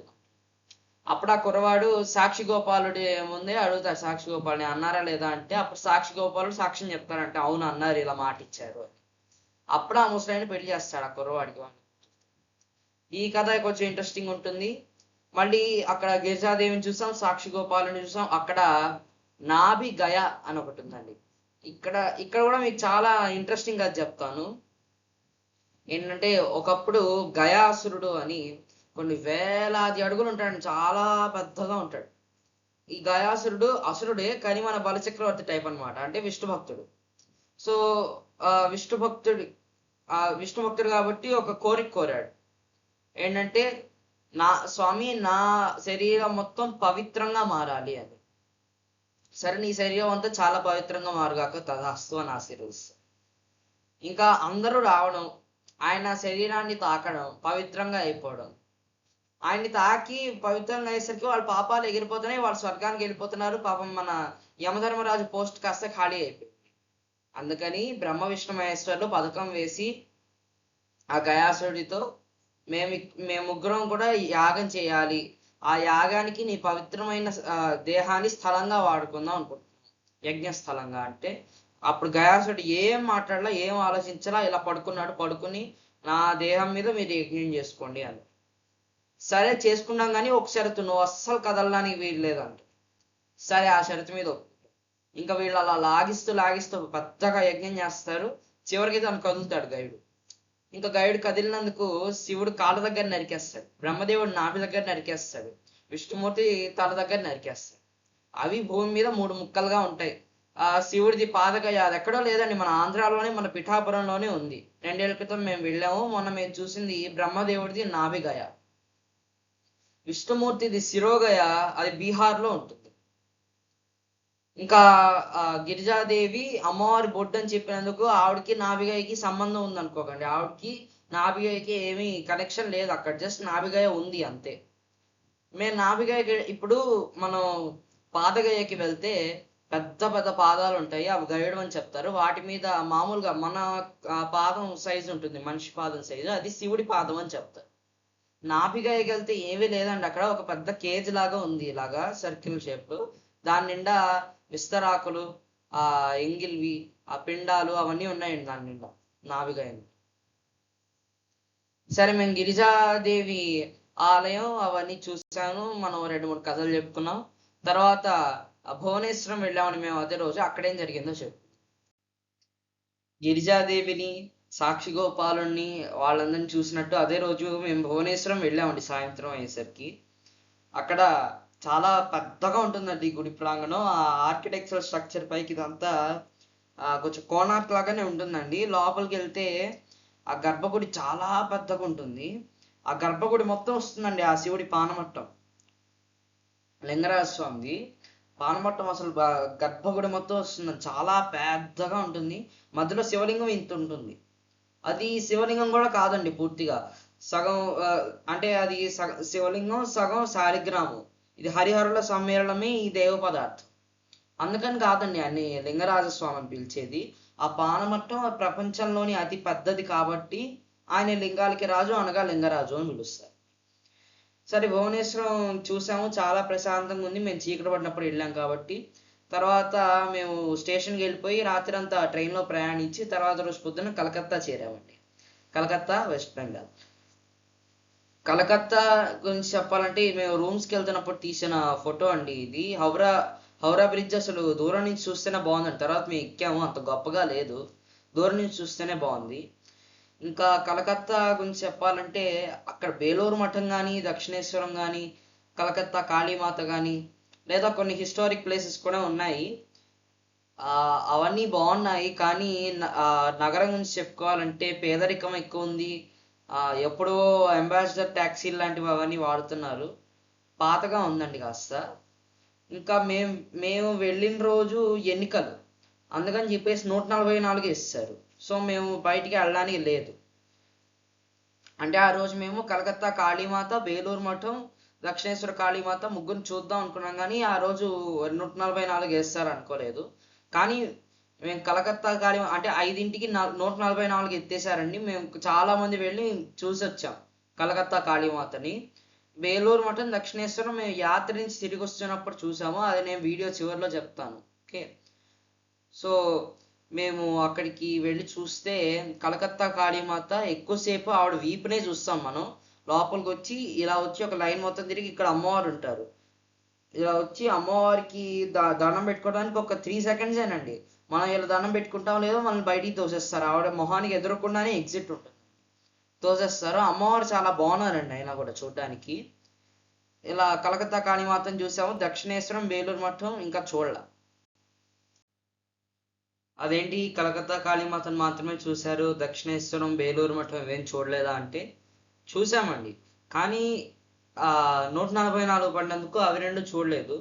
అప్పుడు ఆ కుర్రవాడు సాక్షి గోపాలుడు ఏముంది అడుగుతాడు, సాక్షి గోపాలుని అన్నారా లేదా అంటే, అప్పుడు సాక్షి గోపాలుడు సాక్ష్యం చెప్తారంటే అవును అన్నారు, ఇలా మాట ఇచ్చారు అని. అప్పుడు ఆ ముసలాయన పెళ్లి చేస్తాడు ఆ కుర్రవాడికి. ఈ కథ కొంచెం ఇంట్రెస్టింగ్ ఉంటుంది. మళ్ళీ అక్కడ గిరిజాదేవిని చూసాం, సాక్షి గోపాలుని చూసాం. అక్కడ నాభి గయ అని ఒకటి ఉందండి. ఇక్కడ కూడా మీకు చాలా ఇంట్రెస్టింగ్ గా చెప్తాను. ఏంటంటే ఒకప్పుడు గయాసురుడు అని కొన్ని వేలాది అడుగులు ఉంటాడు, చాలా పెద్దగా ఉంటాడు. ఈ గయాసురుడు అసురుడే, కానీ మన బలచక్రవర్తి టైప్ అనమాట, అంటే విష్ణు భక్తుడు. సో విష్ణు భక్తుడు కాబట్టి ఒక కోరిక కోరాడు. ఏంటంటే నా స్వామి, నా శరీరం మొత్తం పవిత్రంగా మారాలి అని. సరే నీ శరీరం అంతా చాలా పవిత్రంగా మారుగాక తదాస్తు అని ఆశీర్వదిస్తాడు. ఇంకా అందరూ రావడం, ఆయన శరీరాన్ని తాకడం, పవిత్రంగా అయిపోవడం. ఆయన్ని తాకి పవిత్రంగా అయ్యేసరికి వాళ్ళ పాపాలు ఎగిరిపోతున్నాయి, వాళ్ళు స్వర్గానికి వెళ్ళిపోతున్నారు. పాపం మన యమధర్మరాజు పోస్ట్ కాస్త ఖాళీ అయిపోయింది. అందుకని బ్రహ్మ విష్ణు మహేశ్వరులు పథకం వేసి ఆ గయాసుడితో, మేము ముగ్గురం కూడా యాగం చేయాలి, ఆ యాగానికి నీ పవిత్రమైన దేహాన్ని స్థలంగా వాడుకుందాం అనుకుంటున్నాం, యజ్ఞస్థలంగా. అంటే అప్పుడు గయాసుడు ఏం మాట్లాడలా, ఏం ఆలోచించలా, ఇలా పడుకున్నాడు. పడుకుని నా దేహం మీద మీరు యజ్ఞం చేసుకోండి అని. సరే చేసుకున్నాం, కానీ ఒక షరతు, నువ్వు అస్సలు కదలడానికి వీల్లేదంట. సరే ఆ షరతు మీద ఇంకా వీళ్ళు అలా లాగిస్తూ పెద్దగా యజ్ఞం చేస్తారు. చివరికి తను కదులుతాడు గైడు. ఇంకా గైడు కదిలినందుకు శివుడు కాళ్ళ దగ్గర నరికేస్తాడు, బ్రహ్మదేవుడు నాభి దగ్గర నరికేస్తాడు, విష్ణుమూర్తి తల దగ్గర నరికేస్తాడు. అవి భూమి మీద 3 ముక్కలుగా ఉంటాయి. శివుడిది పాదగయ అది ఎక్కడో లేదండి, మన ఆంధ్రాలోనే, మన పిఠాపురంలోనే ఉంది. 2 ఏళ్ల క్రితం మేము వెళ్ళాము. మొన్న మేము చూసింది బ్రహ్మదేవుడిది నాభిగయ. విష్ణుమూర్తిది శిరోగయ, అది బీహార్లో ఉంటుంది. ఇంకా గిరిజాదేవి అమ్మవారి బొడ్డు అని చెప్పినందుకు ఆవిడకి నాభిగయకి సంబంధం ఉంది అనుకోకండి. ఆవిడకి నాభిగయకి ఏమీ కనెక్షన్ లేదు అక్కడ, జస్ట్ నాభిగయ ఉంది అంతే. మేము నాభిగయ, ఇప్పుడు మనం పాదగయకి వెళ్తే పెద్ద పెద్ద పాదాలు ఉంటాయి, అవి గయడం అని చెప్తారు. వాటి మీద మామూలుగా మన పాదం సైజు ఉంటుంది, మనిషి పాదం సైజు, అది శివుడి పాదం అని చెప్తారు. నాభిగయకి వెళ్తే ఏమీ లేదండి, అక్కడ ఒక పెద్ద కేజ్ లాగా ఉంది, ఇలాగా సర్కిల్ షేప్. దాని నిండా విస్తరాకులు, ఎంగిల్వి, ఆ పిండాలు అవన్నీ ఉన్నాయండి దాని నిండా నాభిగయ. సరే మేము గిరిజాదేవి ఆలయం అవన్నీ చూసాను, మనం 2-3 కథలు చెప్పుకున్నాం. తర్వాత భువనేశ్వరం వెళ్ళామని మేము అదే రోజు. అక్కడేం జరిగిందో చెప్పు. గిరిజాదేవిని, సాక్షి గోపాలుని వాళ్ళందరినీ చూసినట్టు అదే రోజు మేము భువనేశ్వరం వెళ్ళామండి సాయంత్రం అయ్యేసరికి. అక్కడ చాలా పెద్దగా ఉంటుందండి గుడి ప్రాంగణం. ఆ ఆర్కిటెక్చరల్ స్ట్రక్చర్ పైకి ఇదంతా కొంచెం కోనార్క్ లాగానే ఉంటుందండి. లోపలికి వెళ్తే ఆ గర్భగుడి చాలా పెద్దగా ఉంటుంది. ఆ గర్భగుడి మొత్తం వస్తుందండి ఆ శివుడి పానమట్టం, లింగరాజ స్వామిది పానమట్టం. అసలు గర్భగుడి మొత్తం వస్తుందండి, చాలా పెద్దగా ఉంటుంది. మధ్యలో శివలింగం ఇంత ఉంటుంది. అది శివలింగం కూడా కాదండి, పూర్తిగా సగం అంటే అది శివలింగం సగం శాలిగ్రామం. ఇది హరిహరుల సమ్మేళనమే ఈ దేవ పదార్థం. అందుకని కాదండి అన్ని లింగరాజస్వామి అని పిలిచేది. ఆ పానమట్టం ప్రపంచంలోని అతి పెద్దది కాబట్టి ఆయన లింగాలకి రాజు అనగా లింగరాజు అని పిలుస్తారు. సరే, భువనేశ్వరం చూసాము, చాలా ప్రశాంతంగా ఉంది. మేము చీకటి పడినప్పుడు వెళ్ళాం కాబట్టి. తర్వాత మేము స్టేషన్కి వెళ్ళిపోయి రాత్రి అంతా ట్రైన్లో ప్రయాణించి తర్వాత రోజు పొద్దున్న కలకత్తా చేరామండి. కలకత్తా, వెస్ట్ బెంగాల్. కలకత్తా గురించి చెప్పాలంటే మేము రూమ్స్కి వెళ్తున్నప్పుడు తీసిన ఫోటో అండి ఇది. హౌరా బ్రిడ్జ్ అసలు దూరం నుంచి చూస్తేనే బాగుందండి. తర్వాత మేము ఎక్కాము, అంత గొప్పగా లేదు, దూరం నుంచి చూస్తేనే బాగుంది. ఇంకా కలకత్తా గురించి చెప్పాలంటే అక్కడ బేలూరు మఠం కానీ, దక్షిణేశ్వరం కానీ, కలకత్తా కాళీమాత కానీ, లేదా కొన్ని హిస్టారిక్ ప్లేసెస్ కూడా ఉన్నాయి. అవన్నీ బాగున్నాయి. కానీ నగరం గురించి చెప్పుకోవాలంటే పేదరికం ఎక్కువ ఉంది. ఎప్పుడో అంబాసిడర్ ట్యాక్సీలు లాంటివి అవన్నీ వాడుతున్నారు. పాతగా ఉందండి కాస్త. ఇంకా మేము వెళ్ళిన రోజు ఎన్నికలు, అందుకని చెప్పేసి 144 ఇస్తారు. సో మేము బయటికి వెళ్ళడానికి లేదు. అంటే ఆ రోజు మేము కలకత్తా కాళీమాత, బేలూరు మఠం, దక్షిణేశ్వర కాళీమాత ముగ్గురు చూద్దాం అనుకున్నాం. కానీ ఆ రోజు 144 వేస్తారు అనుకోలేదు. కానీ మేము కలకత్తా కాళీ అంటే 5ంటికి 144 ఎత్తేసారండి. మేము చాలా మంది వెళ్ళి చూసి వచ్చాం కలకత్తా కాళీమాతని. బేలూరు మఠం, దక్షిణేశ్వరం మేము యాత్ర నుంచి తిరిగి వస్తున్నప్పుడు చూసాము. అది నేను వీడియో చివరిలో చెప్తాను. ఓకే, సో మేము అక్కడికి వెళ్ళి చూస్తే కలకత్తా కాళీమాత ఎక్కువసేపు ఆవిడ వీపునే చూస్తాం మనం. లోపలికి వచ్చి ఇలా వచ్చి ఒక లైన్ మొత్తం తిరిగి ఇక్కడ అమ్మవారు ఉంటారు. ఇలా వచ్చి అమ్మవారికి దండం పెట్టుకోవడానికి ఒక 3 seconds ఏనండి. మనం ఇలా దండం పెట్టుకుంటాం లేదో మనల్ని బయటికి తోసేస్తారు. ఆవిడ మొహానికి ఎదురకుండానే ఎగ్జిట్ ఉంటుంది, తోసేస్తారు. అమ్మవారు చాలా బాగున్నారండి అయినా కూడా చూడడానికి. ఇలా కలకత్తా కాళీమాతను చూసాము. దక్షిణేశ్వరం, బేలూరు మఠం ఇంకా చూడలా. అదేంటి కలకత్తా కాళీమాతను మాత్రమే చూశారు, దక్షిణేశ్వరం, బేలూరు మఠం ఇవేం చూడలేదా అంటే చూసామండి. కానీ 144 పడినందుకు అవి రెండు చూడలేదు.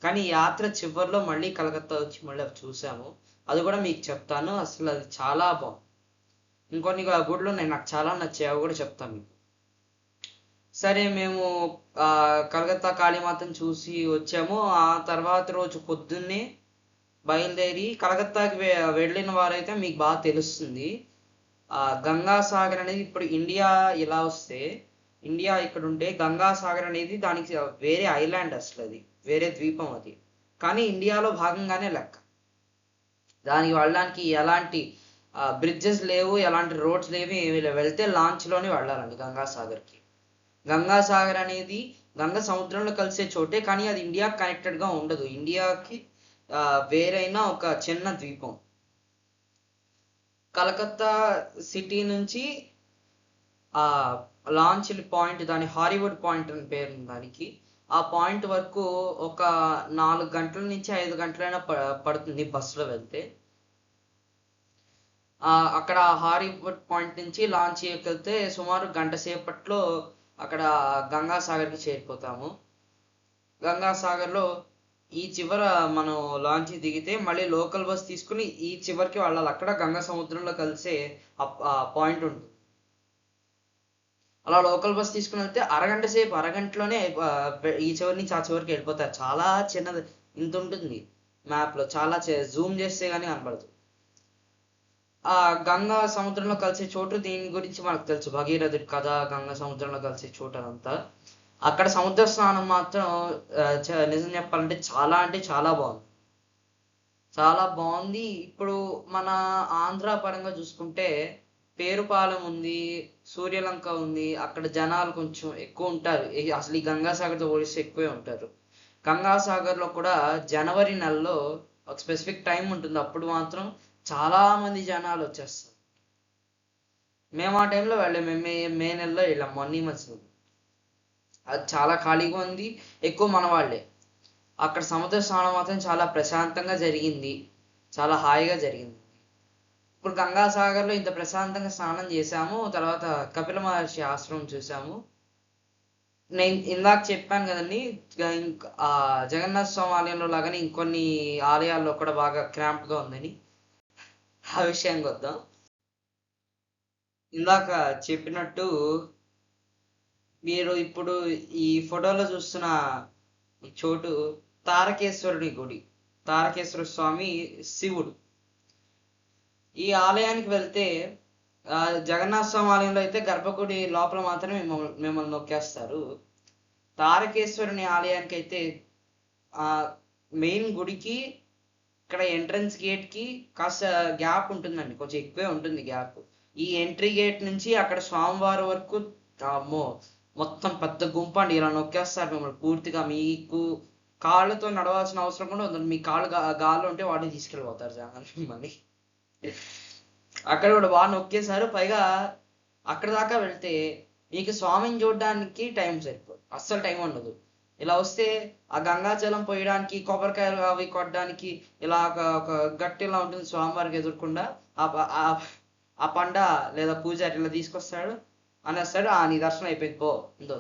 కానీ యాత్ర చివరిలో మళ్ళీ కలకత్తా వచ్చి మళ్ళీ అవి చూసాము. అది కూడా మీకు చెప్తాను. అసలు అది చాలా బాగుంది. ఇంకొన్ని గుడ్లు ఉన్నాయి నాకు చాలా నచ్చాయి, అవి కూడా చెప్తాను మీకు. సరే, మేము కలకత్తా కాళీమాతను చూసి వచ్చాము. ఆ తర్వాత రోజు పొద్దున్నే బయలుదేరి కలకత్తాకి వెళ్ళిన వారైతే మీకు బాగా తెలుస్తుంది. గంగాసాగర్ అనేది ఇప్పుడు ఇండియా ఇలా వస్తే, ఇండియా ఇక్కడ ఉంటే గంగాసాగర్ అనేది దానికి వేరే ఐలాండ్, అసలు అది వేరే ద్వీపం అది. కానీ ఇండియాలో భాగంగానే లెక్క. దానికి వెళ్ళడానికి ఎలాంటి బ్రిడ్జెస్ లేవు, ఎలాంటి రోడ్స్ లేవు, ఏమి లేవు. వెళ్తే లాంచ్లోనే వెళ్ళాలండి గంగాసాగర్కి. గంగాసాగర్ అనేది గంగా సముద్రంలో కలిసే చోటే, కానీ అది ఇండియాకి కనెక్టెడ్గా ఉండదు. ఇండియాకి వేరైనా ఒక చిన్న ద్వీపం. కలకత్తా సిటీ నుంచి లాంచ్ పాయింట్, దాని హాలీవుడ్ పాయింట్ అని పేరు దానికి, ఆ పాయింట్ వరకు ఒక 4 గంటల నుంచి 5 గంటలైనా పడుతుంది బస్సులో వెళ్తే. అక్కడ హాలీవుడ్ పాయింట్ నుంచి లాంచ్ వెళ్తే సుమారు గంట సేపట్లో అక్కడ గంగాసాగర్కి చేరిపోతాము. గంగాసాగర్లో ఈ చివర మనం లాంచ్ దిగితే మళ్ళీ లోకల్ బస్ తీసుకుని ఈ చివరికి వెళ్ళాలి. అక్కడ గంగా సముద్రంలో కలిసే పాయింట్ ఉంటుంది. అలా లోకల్ బస్ తీసుకుని వెళ్తే అరగంటలోనే ఈ చివరి నుంచి ఆ చివరికి వెళ్ళిపోతారు. చాలా చిన్నది, ఇంత ఉంటుంది మ్యాప్లో, చాలా జూమ్ చేస్తే కానీ కనపడదు. గంగా సముద్రంలో కలిసే చోటు, దీని గురించి మనకు తెలుసు, భగీరథుడి కథ, గంగా సముద్రంలో కలిసే చోటు అదంతా. అక్కడ సముద్ర స్నానం మాత్రం నిజం చెప్పాలంటే చాలా అంటే చాలా బాగుంది, చాలా బాగుంది. ఇప్పుడు మన ఆంధ్ర పరంగా చూసుకుంటే పేరుపాలెం ఉంది, సూర్యలంక ఉంది, అక్కడ జనాలు కొంచెం ఎక్కువ ఉంటారు. అసలు ఈ గంగాసాగర్తో పోలిస్తే ఎక్కువే ఉంటారు. గంగాసాగర్లో కూడా జనవరి నెలలో ఒక స్పెసిఫిక్ టైం ఉంటుంది, అప్పుడు మాత్రం చాలా మంది జనాలు వచ్చేస్తారు. మేము ఆ టైంలో వెళ్ళాము. మేము మే నెలలో వెళ్ళాం, మొన్న మధ్య. అది చాలా ఖాళీగా ఉంది, ఎక్కువ మన వాళ్ళే. అక్కడ సముద్ర స్నానం మాత్రం చాలా ప్రశాంతంగా జరిగింది, చాలా హాయిగా జరిగింది. ఇప్పుడు గంగాసాగర్లో ఇంత ప్రశాంతంగా స్నానం చేశాము. తర్వాత కపిల మహర్షి ఆశ్రమం చూసాము. నేను ఇందాక చెప్పాను కదండి, జగన్నాథ స్వామి ఆలయంలో లాగానే ఇంకొన్ని ఆలయాల్లో కూడా బాగా క్రాంప్గా ఉందని. ఆ విషయానికి వద్దాం. ఇందాక చెప్పినట్టు మీరు ఇప్పుడు ఈ ఫోటోలో చూస్తున్న ఈ చోటు తారకేశ్వరుడి గుడి. తారకేశ్వర స్వామి శివుడు. ఈ ఆలయానికి వెళ్తే జగన్నాథ స్వామి ఆలయంలో అయితే గర్భగుడి లోపల మాత్రమే మిమ్మల్ని నొక్కేస్తారు. తారకేశ్వరుని ఆలయానికి అయితే మెయిన్ గుడికి ఇక్కడ ఎంట్రన్స్ గేట్ కి కాస్త గ్యాప్ ఉంటుందండి, కొంచెం ఎక్కువే ఉంటుంది గ్యాప్. ఈ ఎంట్రీ గేట్ నుంచి అక్కడ స్వామివారి వరకు అమ్మో మొత్తం పెద్ద గుంపు అండి, ఇలా నొక్కేస్తారు మిమ్మల్ని పూర్తిగా. మీకు కాళ్ళతో నడవాల్సిన అవసరం కూడా ఉంటుంది. మీ కాళ్ళు గాల్లో ఉంటే వాటిని తీసుకెళ్ళిపోతారు జనాలు మిమ్మల్ని. అక్కడ కూడా బాగా నొక్కేశారు. పైగా అక్కడ దాకా వెళ్తే మీకు స్వామిని చూడడానికి టైం సరిపోదు, అస్సలు టైం ఉండదు. ఇలా వస్తే ఆ గంగాజలం పోయడానికి, కొబ్బరికాయలు అవి కొట్టడానికి ఇలా ఒక గట్టి ఇలా ఉంటుంది స్వామివారికి ఎదురకుండా. ఆ పండ లేదా పూజారి ఇలా తీసుకొస్తాడు, అనేస్తాడు, నీ దర్శనం అయిపోయింది పో ఇంతో.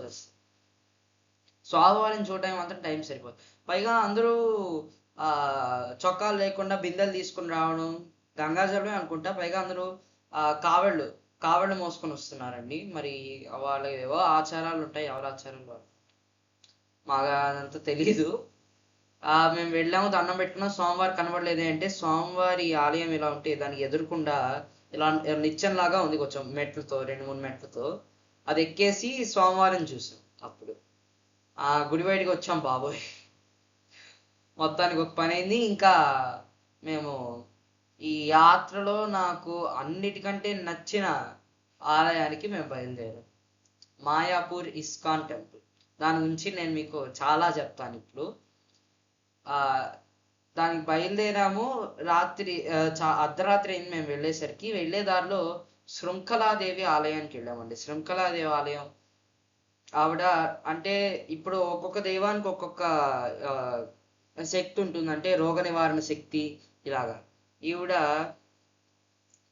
స్వామివారిని చూడడానికి మాత్రం టైం సరిపోదు. పైగా అందరూ చొక్కాలు లేకుండా బిందెలు తీసుకుని రావడం, గంగాజలమే అనుకుంటా. పైగా అందరూ కావళ్ళు మోసుకొని వస్తున్నారండి. మరి వాళ్ళ ఏవో ఆచారాలు ఉంటాయి, ఎవరి ఆచారాలు మాకు అదంతా తెలీదు. మేము వెళ్ళాము, దండం పెట్టుకున్నాం, స్వామివారి కనబడలేదు. అంటే స్వామివారి ఆలయం ఇలా ఉంటే దానికి ఎదురుకుండా ఇలా నిచ్చెనలాగా ఉంది, కొంచెం మెట్లతో, 2-3 మెట్లతో. అది ఎక్కేసి స్వామివారిని చూసాం. అప్పుడు గుడి బయటికి వచ్చాం బాబోయ్, మొత్తానికి ఒక పని అయింది. ఇంకా మేము ఈ యాత్రలో నాకు అన్నిటికంటే నచ్చిన ఆలయానికి మేము బయలుదేరాం, మాయాపూర్ ఇస్కాన్ టెంపుల్. దాని గురించి నేను మీకు చాలా చెప్తాను ఇప్పుడు. దానికి బయలుదేరాము. రాత్రి అర్ధరాత్రి అయింది మేము వెళ్ళేసరికి. వెళ్ళే దారిలో శృంఖలాదేవి ఆలయానికి వెళ్ళామండి. శృంఖలాదేవి ఆలయం ఆవిడ అంటే ఇప్పుడు ఒక్కొక్క దైవానికి ఒక్కొక్క శక్తి ఉంటుంది, అంటే రోగ నివారణ శక్తి ఇలాగా. ఈవిడ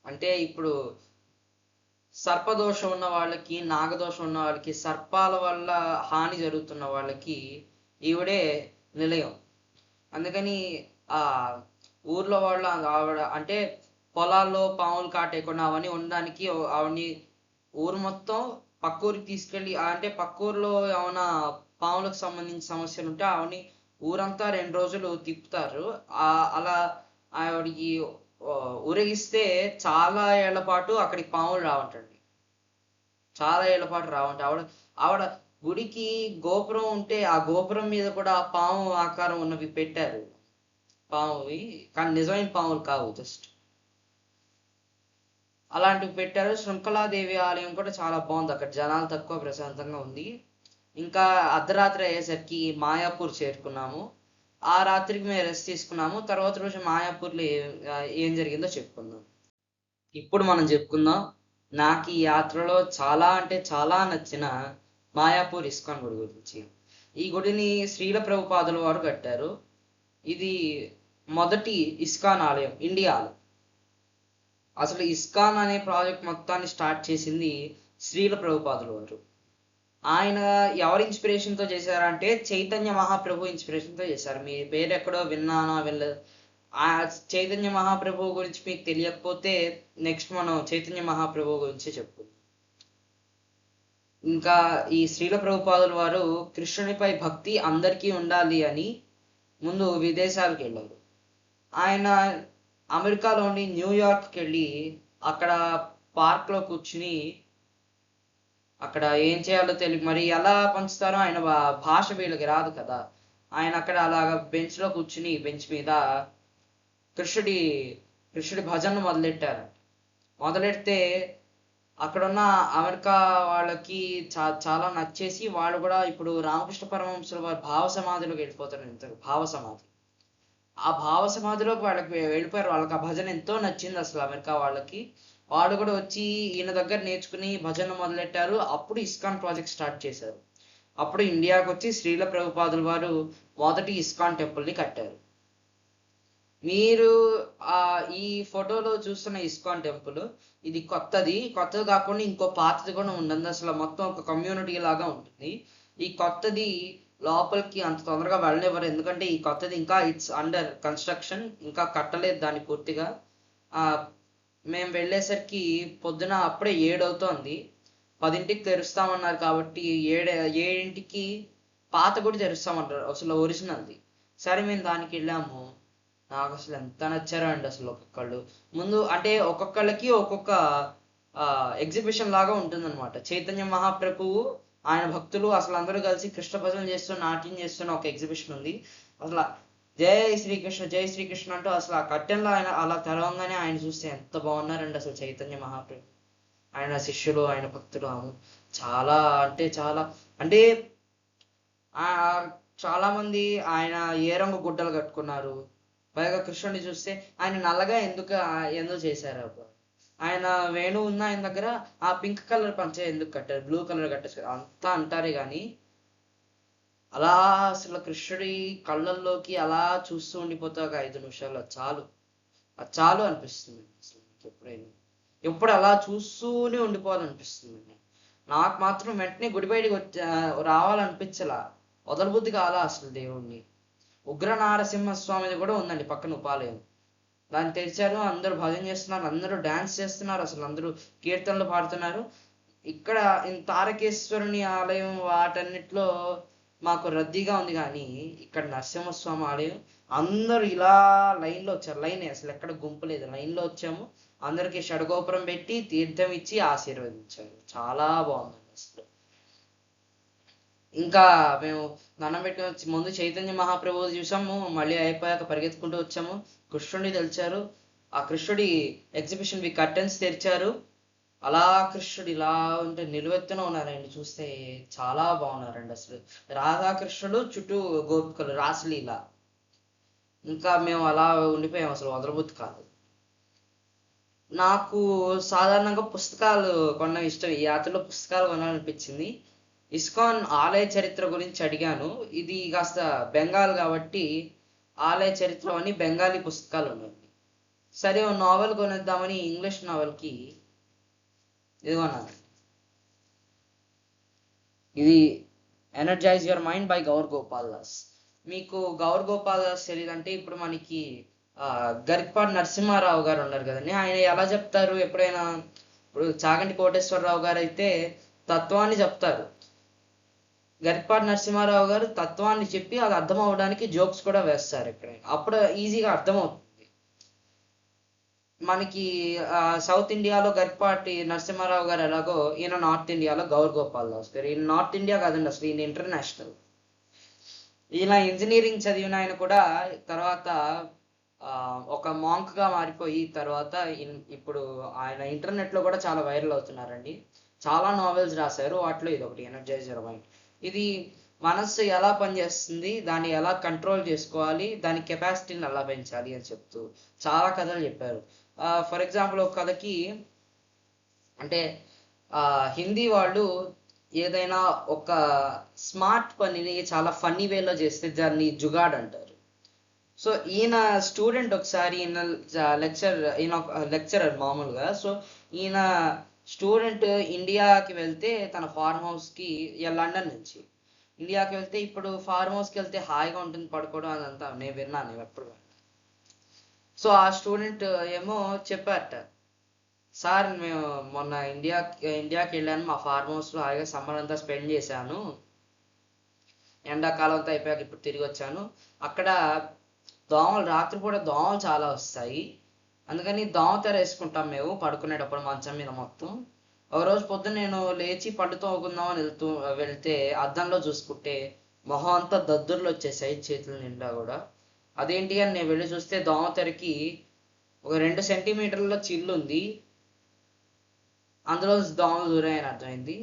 అంటే ఇప్పుడు సర్పదోషం ఉన్న వాళ్ళకి, నాగదోషం ఉన్న వాళ్ళకి, సర్పాల వల్ల హాని జరుగుతున్న వాళ్ళకి ఈవిడే నిలయం. అందుకని ఆ ఊర్లో వాళ్ళు ఆవిడ అంటే పొలాల్లో పాములు కాటేయకుండా అవన్నీ ఉండడానికి ఆవిడని ఊరు మొత్తం పక్కూరికి తీసుకెళ్ళి, అంటే పక్కూరులో ఏమైనా పాములకు సంబంధించిన సమస్యలు ఉంటే ఆవిడని ఊరంతా 2 రోజులు తిప్పుతారు. అలా ఆవిడికి ఊరేగిస్తే చాలా ఏళ్ల పాటు అక్కడికి పాములు రావంటండి, చాలా ఏళ్ల పాటు రావంట. ఆవిడ గుడికి గోపురం ఉంటే ఆ గోపురం మీద కూడా పాము ఆకారం ఉన్నవి పెట్టారు, పామువి, కానీ నిజమైన పాములు కావు, జస్ట్ అలాంటివి పెట్టారు. శృంఖలాదేవి ఆలయం కూడా చాలా బాగుంది, అక్కడ జనాలు తక్కువ, ప్రశాంతంగా ఉంది. ఇంకా అర్ధరాత్రి అయ్యేసరికి మాయాపూర్ చేరుకున్నాము. ఆ రాత్రికి మేము రెస్ట్ తీసుకున్నాము. తర్వాత రోజు మాయాపూర్లో ఏం జరిగిందో చెప్పుకుందాం. ఇప్పుడు మనం చెప్పుకుందాం నాకు ఈ యాత్రలో చాలా అంటే చాలా నచ్చిన మాయాపూర్ ఇస్కాన్ గుడి గురించి. ఈ గుడిని శ్రీల ప్రభుపాదుల వారు కట్టారు. ఇది మొదటి ఇస్కాన్ ఆలయం ఇండియాలో. అసలు ఇస్కాన్ అనే ప్రాజెక్ట్ మొత్తాన్ని స్టార్ట్ చేసింది శ్రీల ప్రభుపాదుల వారు. ఆయన ఎవరి ఇన్స్పిరేషన్తో చేశారంటే చైతన్య మహాప్రభు ఇన్స్పిరేషన్తో చేశారు. మీ పేరు ఎక్కడో విన్నానా వెళ్ళదు. ఆ చైతన్య మహాప్రభు గురించి మీకు తెలియకపోతే నెక్స్ట్ మనం చైతన్య మహాప్రభు గురించి చెప్పుకుందాం. ఇంకా ఈ శ్రీల ప్రభుపాదుల వారు కృష్ణునిపై భక్తి అందరికీ ఉండాలి అని ముందు విదేశాలకు వెళ్ళారు. ఆయన అమెరికాలోని న్యూయార్క్కి వెళ్ళి అక్కడ పార్క్లో కూర్చుని, అక్కడ ఏం చేయాలో తెలియదు, మరి ఎలా పంచుతారో ఆయన భాష వీళ్ళకి రాదు కదా. ఆయన అక్కడ అలాగ బెంచ్లో కూర్చుని, బెంచ్ మీద కృష్ణుడి భజనను మొదలెడితే అక్కడున్న అమెరికా వాళ్ళకి చాలా నచ్చేసి వాళ్ళు కూడా ఇప్పుడు రామకృష్ణ పరమహంసుల వారి భావ సమాధిలోకి వెళ్ళిపోతారు. భావ సమాధి ఆ భావ సమాధిలోకి వాళ్ళకి వెళ్ళిపోయారు. వాళ్ళకి ఆ భజన ఎంతో నచ్చింది అసలు అమెరికా వాళ్ళకి. వాళ్ళు కూడా వచ్చి ఈయన దగ్గర నేర్చుకుని భజన మొదలెట్టారు. అప్పుడు ఇస్కాన్ ప్రాజెక్ట్ స్టార్ట్ చేశారు. అప్పుడు ఇండియాకి వచ్చి శ్రీల ప్రభుపాదుల వారు మొదటి ఇస్కాన్ టెంపుల్ని కట్టారు. మీరు ఈ ఫోటోలో చూస్తున్న ఇస్కాన్ టెంపుల్ ఇది కొత్తది కాకుండా ఇంకో పాతది కూడా ఉంటుంది. అసలు మొత్తం ఒక కమ్యూనిటీ లాగా ఉంటుంది. ఈ కొత్తది లోపలికి అంత తొందరగా వెళ్ళనివ్వరు, ఎందుకంటే ఈ కొత్తది ఇంకా ఇట్స్ అండర్ కన్స్ట్రక్షన్, ఇంకా కట్టలేదు దాన్ని పూర్తిగా. మేము వెళ్ళేసరికి పొద్దున అప్పుడే 7 అవుతోంది. 10ంటికి తెరుస్తామన్నారు కాబట్టి 7ంటికి పాత గుడి తెరుస్తామన్నారు, అసలు ఒరిజినల్ది. సరే మేము దానికి వెళ్ళాము. నాకు అసలు ఎంత నచ్చారో అండి అసలు ఒక్కొక్కళ్ళు. ముందు అంటే ఒక్కొక్కళ్ళకి ఒక్కొక్క ఎగ్జిబిషన్ లాగా ఉంటుందన్నమాట. చైతన్య మహాప్రభువు ఆయన భక్తులు అసలు అందరూ కలిసి కృష్ణ భజనలు చేస్తున్న నాట్యం చేస్తున్న ఒక ఎగ్జిబిషన్ ఉంది. అసలు జై శ్రీకృష్ణ జై శ్రీకృష్ణ అంటూ అసలు ఆ కట్టెంలో ఆయన అలా తెరవంగానే ఆయన చూస్తే ఎంత బాగున్నారండి అసలు చైతన్య మహాప్రభు, ఆయన శిష్యులు, ఆయన భక్తులు. చాలా అంటే చాలా అంటే చాలా మంది ఆయన ఏ రంగు గుడ్డలు కట్టుకున్నారు. పైగా కృష్ణుడిని చూస్తే ఆయన నల్లగా ఎందుకు చేశారు అబ్బా. ఆయన వేణు ఉన్న ఆయన దగ్గర ఆ పింక్ కలర్ పంచ ఎందుకు కట్టారు, బ్లూ కలర్ కట్టేసి అంతా అంటారే కానీ అలా అసలు కృష్ణుడి కళ్ళల్లోకి అలా చూస్తూ ఉండిపోతే ఒక 5 నిమిషాలు అది చాలు అనిపిస్తుంది అసలు. ఎప్పుడు అలా చూస్తూనే ఉండిపోవాలనిపిస్తుంది. నాకు మాత్రం వెంటనే గుడి బయటికి రావాలనిపించలా, వదలబుద్ధి కాలా అసలు దేవుణ్ణి. ఉగ్ర నారసింహస్వామిది కూడా ఉందండి పక్కన ఉపాలయం. దాన్ని తెరిచారు, అందరూ భజన చేస్తున్నారు, అందరూ డాన్స్ చేస్తున్నారు, అసలు అందరూ కీర్తనలు పాడుతున్నారు. ఇక్కడ తారకేశ్వరుని ఆలయం వాటన్నిటిలో మాకు రద్దీగా ఉంది, కానీ ఇక్కడ నరసింహస్వామి ఆలయం అందరూ ఇలా లైన్లో వచ్చారు. అసలు ఎక్కడ గుంపు లేదు, లైన్లో వచ్చాము. అందరికి షడగోపురం పెట్టి తీర్థం ఇచ్చి ఆశీర్వదించారు. చాలా బాగుంది అసలు. ఇంకా మేము దండం పెట్టుకుని ముందు చైతన్య మహాప్రభువు చూసాము, మళ్ళీ అయిపోయాక పరిగెత్తుకుంటూ వచ్చాము. కృష్ణుడిని తెలిచారు, ఆ కృష్ణుడి ఎగ్జిబిషన్ కర్టెన్స్ తెరిచారు. అలా కృష్ణుడు ఇలా ఉంటే నిలువెత్తున ఉన్నారండి, చూస్తే చాలా బాగున్నారండి అసలు. రాధాకృష్ణుడు చుట్టూ గోపికలు రాసలీల. ఇంకా మేము అలా ఉండిపోయాం, అసలు వదలబుద్ధి కాదు. నాకు సాధారణంగా పుస్తకాలు కొనడం ఇష్టం. ఈ యాత్రలో పుస్తకాలు కొనాలనిపించింది. ఇస్కాన్ ఆలయ చరిత్ర గురించి అడిగాను. ఇది కాస్త బెంగాల్ కాబట్టి ఆలయ చరిత్ర అని బెంగాలీ పుస్తకాలు ఉన్నాయి. సరే ఓ నావెల్ కొనేద్దామని ఇంగ్లీష్ నావెల్కి ఇది కొన్నాను. ఇది energize your mind by Gaur Gopal Das. మీకు గౌర్ గోపాల్ దాస్ తెలియదంటే ఇప్పుడు మనకి గరికపాటి నరసింహారావు గారు ఉన్నారు కదండి, ఆయన ఎలా చెప్తారు ఎప్పుడైనా. ఇప్పుడు చాగంటి కోటేశ్వరరావు గారు అయితే తత్వాన్ని చెప్తారు, గరికపాటి నరసింహారావు గారు తత్వాన్ని చెప్పి అది అర్థం అవడానికి జోక్స్ కూడా వేస్తారు ఎక్కడైనా, అప్పుడు ఈజీగా అర్థమవుతుంది. మనకి సౌత్ ఇండియాలో గరికపాటి నరసింహారావు గారు ఎలాగో, ఈయన నార్త్ ఇండియాలో గౌర్ గోపాల్ దాస్ గారు. ఈయన నార్త్ ఇండియా కాదండి అసలు, ఈయన ఇంటర్నేషనల్. ఈయన ఇంజనీరింగ్ చదివిన ఆయన కూడా తర్వాత ఒక మాంక్ గా మారిపోయి తర్వాత ఇప్పుడు ఆయన ఇంటర్నెట్ లో కూడా చాలా వైరల్ అవుతున్నారండి. చాలా నావెల్స్ రాశారు, వాటిలో ఇది ఒకటి ఎనర్జైజ్ యువర్ మైండ్. ఇది మనస్సు ఎలా పనిచేస్తుంది, దాన్ని ఎలా కంట్రోల్ చేసుకోవాలి, దాని కెపాసిటీని ఎలా పెంచాలి అని చెప్తూ చాలా కథలు చెప్పారు. ఫర్ ఎగ్జాంపుల్ ఒక కథకి అంటే హిందీ వాళ్ళు ఏదైనా ఒక స్మార్ట్ పనిని చాలా ఫన్నీ వేలో చేస్తే దాన్ని జుగాడ్ అంటారు. సో ఈయన స్టూడెంట్ ఒకసారి ఈయన లెక్చరర్ మామూలుగా. సో ఈయన స్టూడెంట్ ఇండియాకి వెళ్తే తన ఫార్మ్ హౌస్కి, లండన్ నుంచి ఇండియాకి వెళ్తే, ఇప్పుడు ఫార్మ్ హౌస్కి వెళ్తే హాయిగా ఉంటుంది పడుకోవడం అదంతా నేను విన్నాను ఎప్పుడు. సో ఆ స్టూడెంట్ ఏమో చెప్పారట, సార్ మేము మొన్న ఇండియాకి వెళ్ళాను, మా ఫార్మ్ హౌస్లో హాయిగా సమ్మర్ అంతా స్పెండ్ చేశాను, ఎండాకాలం అంతా అయిపోయాక ఇప్పుడు తిరిగి వచ్చాను. అక్కడ రాత్రిపూట దోమలు చాలా వస్తాయి, అందుకని దోమ తెర వేసుకుంటాం మేము పడుకునేటప్పుడు మంచం మీద మొత్తం. ఒక రోజు పొద్దున్న నేను లేచి పళ్ళు తోముకుందామని వెళ్తే అద్దంలో చూసుకుంటే మొహం అంతా దద్దుర్లు వచ్చేసాయి, చేతుల నిండా కూడా. అదేంటి అని నేను వెళ్ళి చూస్తే దోమ తెరకి ఒక 2 సెంటీమీటర్ల చిల్లు ఉంది, అందులో దోమలు దూరాయని అర్థమైంది.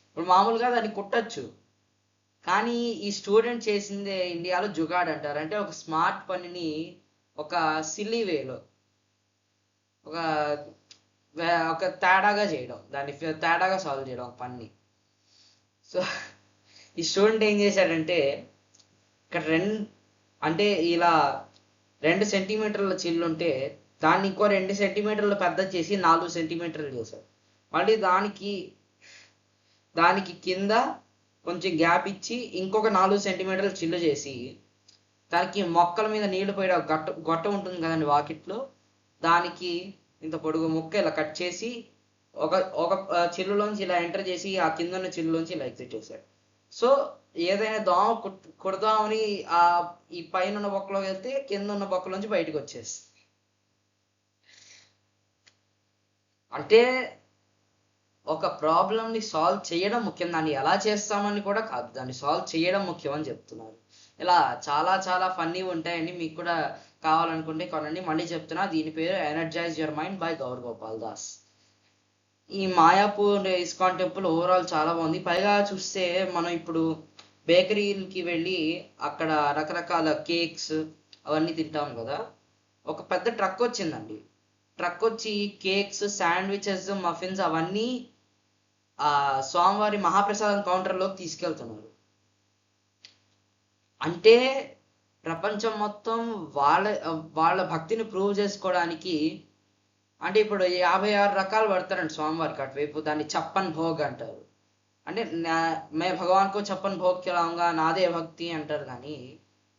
ఇప్పుడు మామూలుగా దాన్ని కుట్టచ్చు, కానీ ఈ స్టూడెంట్ చేసిందే ఇండియాలో జుగాడ్ అంటారు. అంటే ఒక స్మార్ట్ పనిని ఒక సిల్లీ వేలో ఒక ఒక తేడాగా చేయడం, దాన్ని తేడాగా సాల్వ్ చేయడం ఒక పని. సో ఈ స్టూడెంట్ ఏం చేశాడంటే ఇక్కడ అంటే ఇలా 2 సెంటీమీటర్ల చిల్లు ఉంటే దాన్ని ఇంకో 2 సెంటీమీటర్లు పెద్ద చేసి 4 సెంటీమీటర్లు చేశాడు. మళ్ళీ దానికి కింద కొంచెం గ్యాప్ ఇచ్చి ఇంకొక 4 సెంటీమీటర్లు చిల్లు చేసి దానికి మొక్కల మీద నీళ్లు పోయే గొట్ట ఉంటుంది కదండి వాకిట్లో, దానికి ఇంత పొడుగు ముక్క ఇలా కట్ చేసి ఒక ఒక చిల్లులోంచి ఇలా ఎంటర్ చేసి ఆ కింద ఉన్న చిల్లులోంచి ఇలా ఎగ్జిట్ చేశాడు. సో ఏదైనా దోమ కుడదామని ఈ పైన ఉన్న బొక్కలోకి వెళ్తే కింద ఉన్న బొక్కలోంచి బయటకు వచ్చేసి, అంటే ఒక ప్రాబ్లమ్ని సాల్వ్ చేయడం ముఖ్యం, దాన్ని ఎలా చేస్తామని కూడా కాదు, దాన్ని సాల్వ్ చేయడం ముఖ్యం అని చెప్తున్నారు. ఇలా చాలా చాలా ఫన్నీ ఉంటాయండి, మీకు కూడా కావాలనుకుంటే కొనండి. మళ్ళీ చెప్తున్నా, దీని పేరు energize your mind by Gaur Gopal Das. ఈ మాయాపూర్ ఇస్కాన్ టెంపుల్ ఓవరాల్ చాలా బాగుంది. పైగా చూస్తే మనం ఇప్పుడు బేకరీలకి వెళ్ళి అక్కడ రకరకాల కేక్స్ అవన్నీ తింటాం కదా, ఒక పెద్ద ట్రక్ వచ్చిందండి. ట్రక్ వచ్చి కేక్స్, శాండ్విచెస్, మఫిన్స్ అవన్నీ స్వామివారి మహాప్రసాదం కౌంటర్లోకి తీసుకెళ్తున్నారు. అంటే ప్రపంచం మొత్తం వాళ్ళ భక్తిని ప్రూవ్ చేసుకోవడానికి, అంటే ఇప్పుడు 56 రకాలు పడతారండి స్వామివారికి అటువైపు, దాన్ని చప్పన్ భోగ్ అంటారు. అంటే మే భగవాన్కో చప్పన్ భోగ్ కిలాంగా నాదే భక్తి అంటారు. కానీ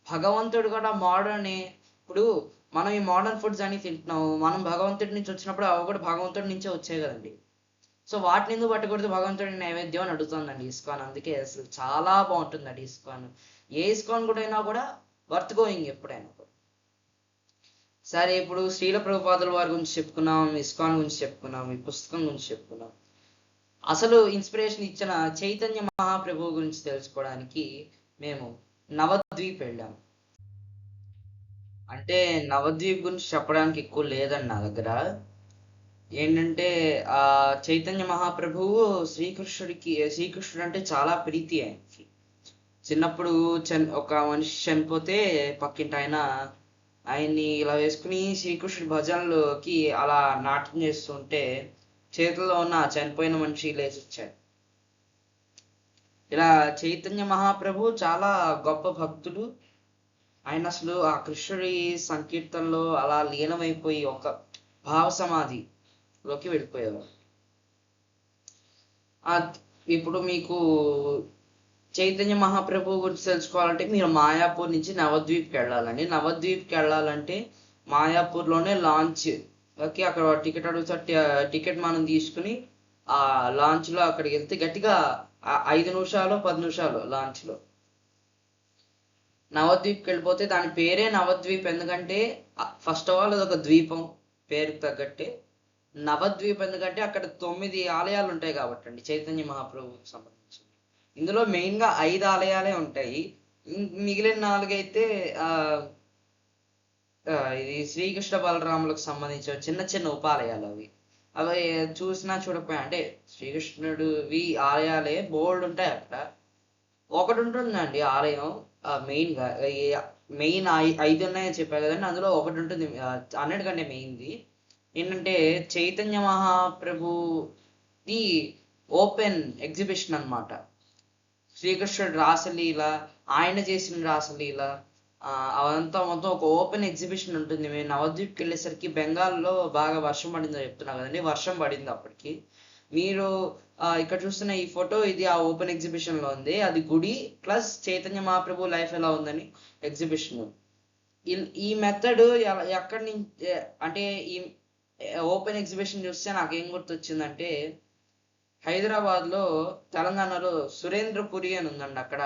భగవంతుడు కూడా మోడర్న్, ఇప్పుడు మనం ఈ మోడర్న్ ఫుడ్స్ అని తింటున్నాము, మనం భగవంతుడి నుంచి వచ్చినప్పుడు అవి కూడా భగవంతుడి నుంచే వచ్చాయి కదండి. సో వాటిని ఎందుకు పట్టకూడదు, భగవంతుడి నైవేద్యం అని అడుగుతుందండి ఇస్కాన్. అందుకే అసలు చాలా బాగుంటుందండి ఇస్కాన్. ఏ ఇస్కాన్ కూడా అయినా కూడా వర్త్ గోయింగ్ ఎప్పుడైనా కూడా. సరే, ఇప్పుడు శ్రీల ప్రభుపాదుల వారి గురించి చెప్పుకున్నాం, ఇస్కాన్ గురించి చెప్పుకున్నాం, ఈ పుస్తకం గురించి చెప్పుకున్నాం. అసలు ఇన్స్పిరేషన్ ఇచ్చిన చైతన్య మహాప్రభు గురించి తెలుసుకోవడానికి మేము నవద్వీప్ వెళ్ళాము. అంటే నవద్వీప్ గురించి చెప్పడానికి ఎక్కువ లేదండి నా దగ్గర. ఏంటంటే చైతన్య మహాప్రభువు శ్రీకృష్ణుడు అంటే చాలా ప్రీతి ఆయనకి. చిన్నప్పుడు ఒక మనిషి చనిపోతే పక్కింటి ఆయన్ని ఇలా వేసుకుని శ్రీకృష్ణుడి భజనలోకి అలా నాట్యం చేస్తుంటే చేతుల్లో ఉన్న చనిపోయిన మనిషి లేచి వచ్చాడు. ఇలా చైతన్య మహాప్రభు చాలా గొప్ప భక్తుడు. ఆయన అసలు ఆ కృష్ణుడి సంకీర్తనలో అలా లీనమైపోయి ఒక భావ సమాధిలోకి వెళ్ళిపోయేవారు. ఇప్పుడు మీకు చైతన్య మహాప్రభు గురించి తెలుసుకోవాలంటే మీరు మాయాపూర్ నుంచి నవద్వీప్కి వెళ్ళాలండి. నవద్వీప్కి వెళ్ళాలంటే మాయాపూర్లోనే లాంచ్ ఓకే, అక్కడ టికెట్ అడుగుతారు. టికెట్ మనం తీసుకుని ఆ లాంచ్లో అక్కడికి వెళ్తే గట్టిగా 5 నిమిషాలు 10 నిమిషాలు లాంచ్లో నవద్వీప్కి వెళ్ళిపోతే, దాని పేరే నవద్వీప్. ఎందుకంటే ఫస్ట్ ఆఫ్ ఆల్ అదొక ద్వీపం, పేరుకు తగ్గట్టే. నవద్వీప్ ఎందుకంటే అక్కడ 9 ఆలయాలు ఉంటాయి కాబట్టి అండి చైతన్య మహాప్రభుకి సంబంధించి. ఇందులో మెయిన్గా 5 ఆలయాలే ఉంటాయి, మిగిలిన 4 అయితే ఇది శ్రీకృష్ణ బలరాములకు సంబంధించిన చిన్న చిన్న ఉపాలయాలు. అవి చూసినా చూడకపోయా, అంటే శ్రీకృష్ణుడివి ఆలయాలే బోల్డ్ ఉంటాయి. అక్కడ ఒకటి ఉంటుందండి ఆలయం, మెయిన్ 5 ఉన్నాయని చెప్పారు కదండి, అందులో ఒకటి ఉంటుంది అన్నిటికంటే మెయిన్ది. ఏంటంటే చైతన్య మహాప్రభుది ఓపెన్ ఎగ్జిబిషన్ అన్నమాట. శ్రీకృష్ణుడు రాసలీల, ఆయన చేసిన రాసలీల, అదంతా మొత్తం ఒక ఓపెన్ ఎగ్జిబిషన్ ఉంటుంది. మేము నవద్వీప్కి వెళ్ళేసరికి బెంగాల్లో బాగా వర్షం పడిందో చెప్తున్నా కదండి, వర్షం పడింది అప్పటికి. మీరు ఇక్కడ చూస్తున్న ఈ ఫోటో, ఇది ఆ ఓపెన్ ఎగ్జిబిషన్ లో ఉంది. అది గుడి ప్లస్ చైతన్య మహాప్రభు లైఫ్ ఎలా ఉందని ఎగ్జిబిషన్. ఈ మెథడ్ ఎక్కడి నుంచి, అంటే ఈ ఓపెన్ ఎగ్జిబిషన్ చూస్తే నాకేం గుర్తొచ్చిందంటే, హైదరాబాద్లో తెలంగాణలో సురేంద్రపురి అని ఉందండి. అక్కడ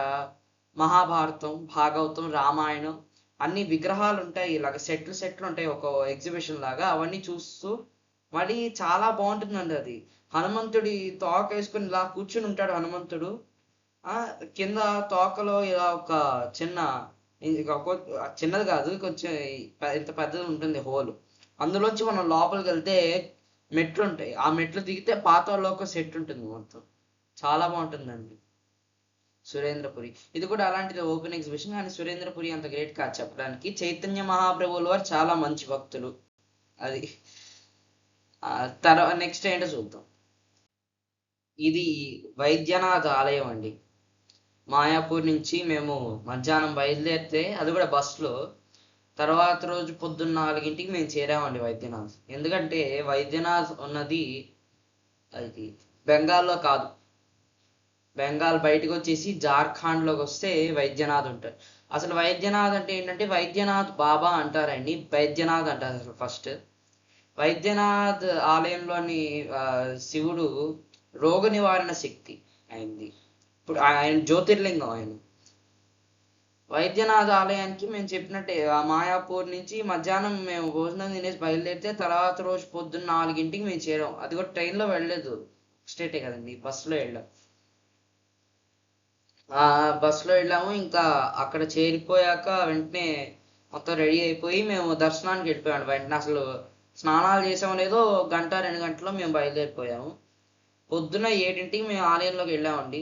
మహాభారతం, భాగవతం, రామాయణం అన్ని విగ్రహాలు ఉంటాయి, ఇలాగ సెట్లు ఉంటాయి ఒక ఎగ్జిబిషన్ లాగా. అవన్నీ చూస్తూ మళ్ళీ చాలా బాగుంటుందండి. అది హనుమంతుడి తోక వేసుకుని ఇలా కూర్చుని ఉంటాడు హనుమంతుడు. కింద తోకలో ఇలా ఒక చిన్నది కాదు, కొంచెం ఇంత పెద్దది ఉంటుంది హోల్. అందులోంచి మనం లోపలికి వెళ్తే మెట్లు ఉంటాయి, ఆ మెట్లు దిగితే పాతాళలోక సెట్ ఉంటుంది మొత్తం. చాలా బాగుంటుందండి. సురేంద్రపురి. ఇది కూడా అలాంటిది ఓపెన్ ఎగ్జిబిషన్, కానీ సురేంద్రపురి అంత గ్రేట్ కాదు చెప్పడానికి. చైతన్య మహాప్రభువుల వారు చాలా మంచి భక్తులు. అది తర్వాత నెక్స్ట్ ఏంటో చూద్దాం. ఇది వైద్యనాథ్ ఆలయం అండి. మాయాపూర్ నుంచి మేము మధ్యాహ్నం బయలుదేరితే, అది కూడా బస్సులో, తర్వాత రోజు పొద్దున్న 4ంటికి మేము చేరామండి వైద్యనాథ్. ఎందుకంటే వైద్యనాథ్ ఉన్నది అది బెంగాల్లో కాదు, బెంగాల్ బయటకు వచ్చేసి జార్ఖండ్లోకి వస్తే వైద్యనాథ్ ఉంటారు. అసలు వైద్యనాథ్ అంటే ఏంటంటే వైద్యనాథ్ బాబా అంటారండి, వైద్యనాథ్ అంటారు అసలు ఫస్ట్. వైద్యనాథ్ ఆలయంలోని శివుడు రోగ నివారణ శక్తి అయింది. ఇప్పుడు ఆయన జ్యోతిర్లింగం. ఆయన వైద్యనాథ్ ఆలయానికి మేము చెప్పినట్టే మాయాపూర్ నుంచి మధ్యాహ్నం మేము భోజనం తినేసి బయలుదేరితే తర్వాత రోజు పొద్దున్న 4ంటికి మేము చేరాం. అది కూడా ట్రైన్లో వెళ్ళలేదు, స్టేటే కదండి, బస్సులో వెళ్ళాం. బస్సులో వెళ్ళాము. ఇంకా అక్కడ చేరిపోయాక వెంటనే మొత్తం రెడీ అయిపోయి మేము దర్శనానికి వెళ్ళిపోయాము. వెంటనే అసలు స్నానాలు చేసాము లేదో 1-2 గంటల్లో మేము బయలుదేరిపోయాము. పొద్దున 7ంటికి మేము ఆలయంలోకి వెళ్ళామండి.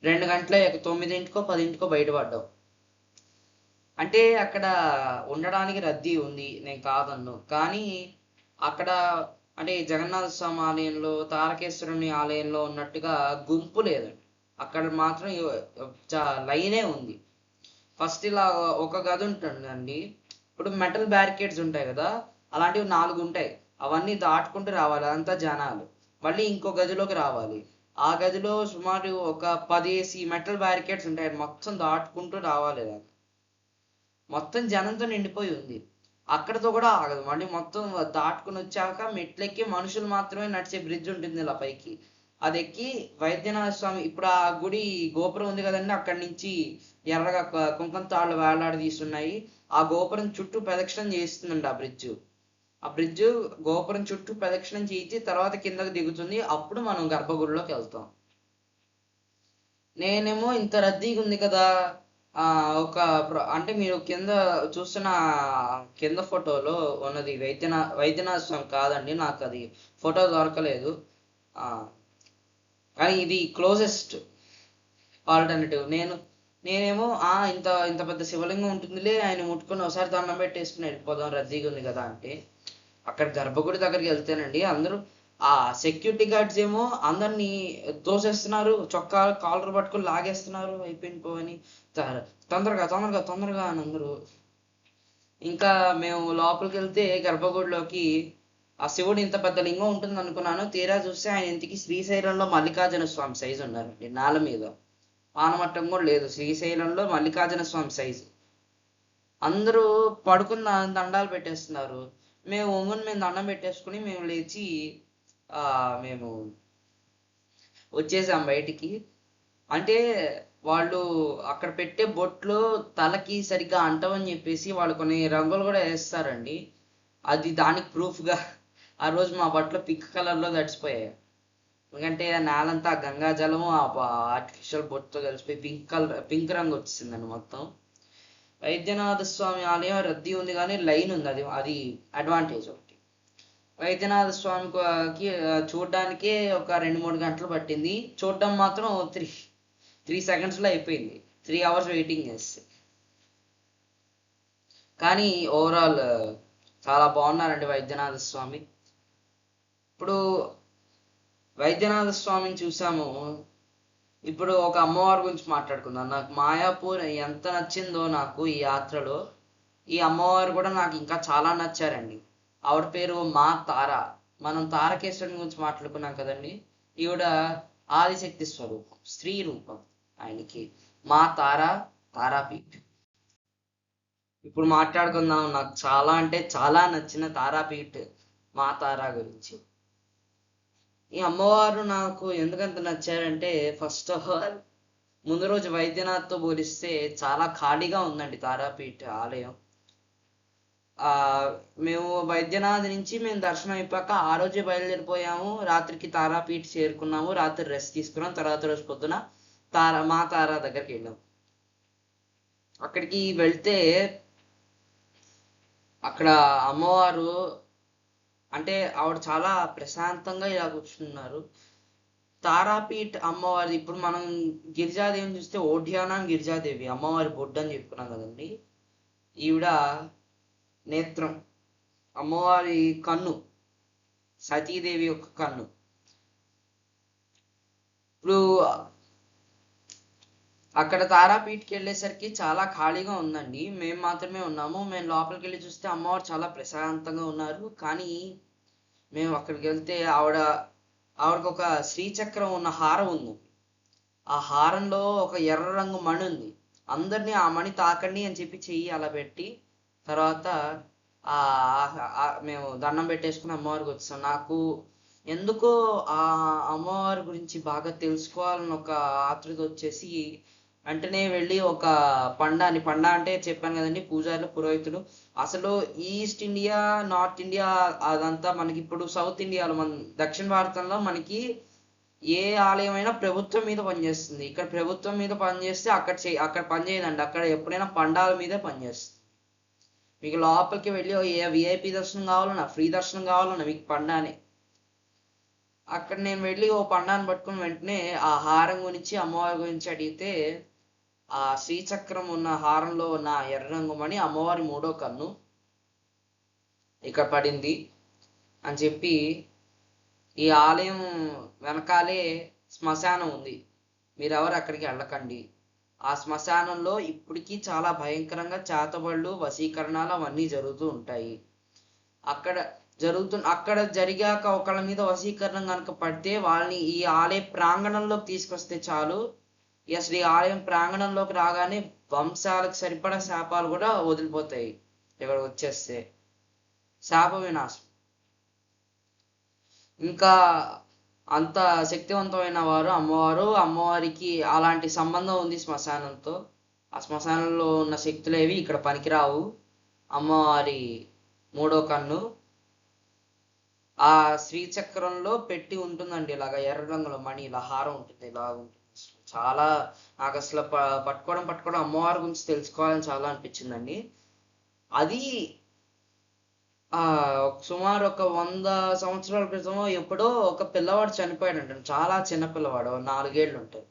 2 గంటల 9ంటికో 10ంటికో బయటపడ్డాం. అంటే అక్కడ ఉండడానికి రద్దీ ఉంది, నేను కాదన్ను. కానీ అక్కడ అంటే జగన్నాథ స్వామి ఆలయంలో, తారకేశ్వరుని ఆలయంలో ఉన్నట్టుగా గుంపు లేదండి. అక్కడ మాత్రం లైనే ఉంది. ఫస్ట్ ఇలా ఒక గది ఉంటుందండి. ఇప్పుడు మెటల్ బ్యారికేడ్స్ ఉంటాయి కదా, అలాంటివి 4 ఉంటాయి. అవన్నీ దాటుకుంటూ రావాలి, అదంతా జనాలు. మళ్ళీ ఇంకో గదిలోకి రావాలి. ఆ గదిలో సుమారు ఒక 10 మెటల్ బ్యారికేడ్స్ ఉంటాయి. మొత్తం దాటుకుంటూ రావాలి. మొత్తం జనంతో నిండిపోయి ఉంది. అక్కడతో కూడా ఆగదు. మళ్ళీ మొత్తం దాటుకుని వచ్చాక మెట్లెక్కి మనుషులు మాత్రమే నడిచే బ్రిడ్జ్ ఉంటుంది ఇలా పైకి. అది ఎక్కి వైద్యనాథ స్వామి, ఇప్పుడు ఆ గుడి గోపురం ఉంది కదండి, అక్కడి నుంచి ఎర్రగా కుంకుమ తాళ్ళు వేలాడదీస్తున్నాయి. ఆ గోపురం చుట్టూ ప్రదక్షిణం చేస్తుందండి ఆ బ్రిడ్జ్ గోపురం చుట్టూ ప్రదక్షిణం చేయించి తర్వాత కిందకి దిగుతుంది. అప్పుడు మనం గర్భగుడిలోకి వెళ్తాం. నేనేమో ఇంత రద్దీగా ఉంది కదా, అంటే మీరు కింద చూస్తున్న కింద ఫోటోలో ఉన్నది వైద్యనాథ స్వామి కాదండి, నాకు అది ఫోటో దొరకలేదు. కానీ ఇది క్లోజెస్ట్ ఆల్టర్నేటివ్. నేనేమో ఇంత ఇంత పెద్ద శివలింగం ఉంటుందిలే, ఆయన ముట్టుకొని ఒకసారి దండం పెట్టేసుకుని వెళ్ళిపోదాం, రద్దీగా ఉంది కదా అంటే, అక్కడ గర్భగుడి దగ్గరికి వెళ్తేనండి అందరూ సెక్యూరిటీ గార్డ్స్ ఏమో అందరినీ తోసేస్తున్నారు, చొక్కా కాలర్ పట్టుకొని లాగేస్తున్నారు, అయిపోయింది పోవని, తొందరగా తొందరగా తొందరగా అని అందరూ. ఇంకా మేము లోపలికి వెళ్తే గర్భగుడిలోకి ఆ శివుడు ఇంత పెద్ద లింగం ఉంటుంది అనుకున్నాను. తీరా చూస్తే ఆయన ఇంటికి శ్రీశైలంలో మల్లికార్జున స్వామి సైజు ఉన్నారండి. నేల మీద పానమట్టం కూడా లేదు, శ్రీశైలంలో మల్లికార్జున స్వామి సైజు. అందరూ పడుకున్న దండాలు పెట్టేస్తున్నారు. మేము దండం పెట్టేసుకుని మేము లేచి మేము వచ్చేసాం బయటికి. అంటే వాళ్ళు అక్కడ పెట్టే బొట్లు తలకి సరిగ్గా అంటవని చెప్పేసి వాళ్ళు కొన్ని రంగులు కూడా వేస్తారండి. అది దానికి ప్రూఫ్గా ఆ రోజు మా బట్టలు పింక్ కలర్లో తడిచిపోయాయి. ఎందుకంటే నేలంతా గంగా జలము ఆర్టిఫిషియల్ బొట్టుతో కలిసిపోయి పింక్ రంగు వచ్చిందండి మొత్తం. వైద్యనాథ స్వామి ఆలయం రద్దీ ఉంది కానీ లైన్ ఉంది, అది అడ్వాంటేజ్ ఒకటి. వైద్యనాథ స్వామికి చూడడానికే ఒక 2-3 గంటలు పట్టింది. చూడడం మాత్రం 3 సెకండ్స్లో అయిపోయింది, 3 అవర్స్ వెయిటింగ్ చేస్తే. కానీ ఓవరాల్ చాలా బాగున్నారండి వైద్యనాథ స్వామి. ఇప్పుడు వైద్యనాథ స్వామిని చూసాము, ఇప్పుడు ఒక అమ్మవారి గురించి మాట్లాడుకుందాం. నాకు మాయాపూర్ ఎంత నచ్చిందో నాకు ఈ యాత్రలో, ఈ అమ్మవారు కూడా నాకు ఇంకా చాలా నచ్చారండి. ఆవిడ పేరు మా తారా. మనం తారకేశ్వరుని గురించి మాట్లాడుకున్నాం కదండి, ఈవిడ ఆదిశక్తి స్వరూపం, స్త్రీ రూపం ఆయనకి. మా తారాపీఠ్. ఇప్పుడు మాట్లాడుకుందాం నాకు చాలా అంటే చాలా నచ్చిన తారాపీఠ్ మా తారా గురించి. ఈ అమ్మవారు నాకు ఎందుకంత నచ్చారంటే, ఫస్ట్ ఆఫ్ ఆల్ ముందు రోజు వైద్యనాథ్తో పోలిస్తే చాలా ఖాళీగా ఉందండి తారాపీఠ ఆలయం. మేము వైద్యనాథ్ నుంచి మేము దర్శనం అయిపోయాక ఆ రోజే బయలుదేరిపోయాము. రాత్రికి తారాపీఠ చేరుకున్నాము, రాత్రి రెస్ట్ తీసుకున్నాం. తర్వాత రోజు పొద్దున మా తారా దగ్గరికి వెళ్ళాం. అక్కడికి వెళ్తే అక్కడ అమ్మవారు అంటే ఆవిడ చాలా ప్రశాంతంగా ఇలా కూర్చున్నారు. తారాపీఠ్ అమ్మవారి ఇప్పుడు మనం గిరిజాదేవిని చూస్తే ఓఢ్యానా గిరిజాదేవి అమ్మవారి బొడ్డు అని చెప్పుకున్నాం కదండి. ఈవిడ నేత్రం, అమ్మవారి కన్ను, సతీదేవి యొక్క కన్ను. ఇప్పుడు అక్కడ తారాపీఠకి వెళ్ళేసరికి చాలా ఖాళీగా ఉందండి. మేము మాత్రమే ఉన్నాము. మేము లోపలికి వెళ్ళి చూస్తే అమ్మవారు చాలా ప్రశాంతంగా ఉన్నారు. కానీ మేము అక్కడికి వెళ్తే ఆవిడకి ఒక శ్రీచక్రం ఉన్న హారం ఉంది. ఆ హారంలో ఒక ఎర్ర రంగు మణి ఉంది. అందరినీ ఆ మణి తాకండి అని చెప్పి చెయ్యి అలా పెట్టి తర్వాత మేము దండం పెట్టేసుకుని అమ్మవారికి వచ్చాం. నాకు ఎందుకో ఆ అమ్మవారి గురించి బాగా తెలుసుకోవాలని ఒక ఆతృత వచ్చేసి వెంటనే వెళ్ళి ఒక పండా అంటే చెప్పాను కదండి, పూజారులు పురోహితుడు. అసలు ఈస్ట్ ఇండియా, నార్త్ ఇండియా అదంతా మనకి ఇప్పుడు సౌత్ ఇండియాలో మన దక్షిణ భారతంలో మనకి ఏ ఆలయం అయినా ప్రభుత్వం మీద పనిచేస్తుంది. ఇక్కడ ప్రభుత్వం మీద పనిచేస్తే అక్కడ పనిచేయదండి. అక్కడ ఎప్పుడైనా పండాల మీదే పనిచేస్తుంది. మీకు లోపలికి వెళ్ళి ఏ విఐపి దర్శనం కావాలన్నా, ఫ్రీ దర్శనం కావాలన్నా మీకు పండానే. అక్కడ నేను వెళ్ళి ఓ పండాన్ని పట్టుకుని వెంటనే ఆ హారం గురించి అమ్మవారి గురించి అడిగితే ఆ శ్రీచక్రం ఉన్న హారంలో ఉన్న ఎర్ర రంగు మణి అమ్మవారి మూడో కన్ను ఇక్కడ పడింది అని చెప్పి, ఈ ఆలయం వెనకాలే శ్మశానం ఉంది, మీరెవరు అక్కడికి వెళ్ళకండి. ఆ శ్మశానంలో ఇప్పటికీ చాలా భయంకరంగా చేతబళ్ళు, వశీకరణాలు అవన్నీ జరుగుతూ ఉంటాయి. అక్కడ జరిగాక ఒకళ్ళ మీద వశీకరణం కనుక పడితే వాళ్ళని ఈ ఆలయ ప్రాంగణంలోకి తీసుకొస్తే చాలు, అసలు ఈ ఆలయం ప్రాంగణంలోకి రాగానే వంశాలకు సరిపడా శాపాలు కూడా వదిలిపోతాయి. ఇక్కడ వచ్చేస్తే శాప వినాశం. ఇంకా అంత శక్తివంతమైన వారు అమ్మవారికి అలాంటి సంబంధం ఉంది శ్మశానంతో. ఆ శ్మశానంలో ఉన్న శక్తులేవి ఇక్కడ పనికిరావు. అమ్మవారి మూడో కన్ను ఆ శ్రీచక్రంలో పెట్టి ఉంటుందండి. ఇలాగ ఎర్ర రంగులో మణి ఇలా హారం ఉంటుంది, ఇలా ఉంటుంది. చాలా నాకు అసలు పట్టుకోవడం అమ్మవారి గురించి తెలుసుకోవాలని చాలా అనిపించిందండి. అది సుమారు ఒక 100 సంవత్సరాల క్రితం ఎప్పుడో ఒక పిల్లవాడు చనిపోయాడంట. చాలా చిన్న పిల్లవాడు, 4 ఏళ్ళు ఉంటాయి.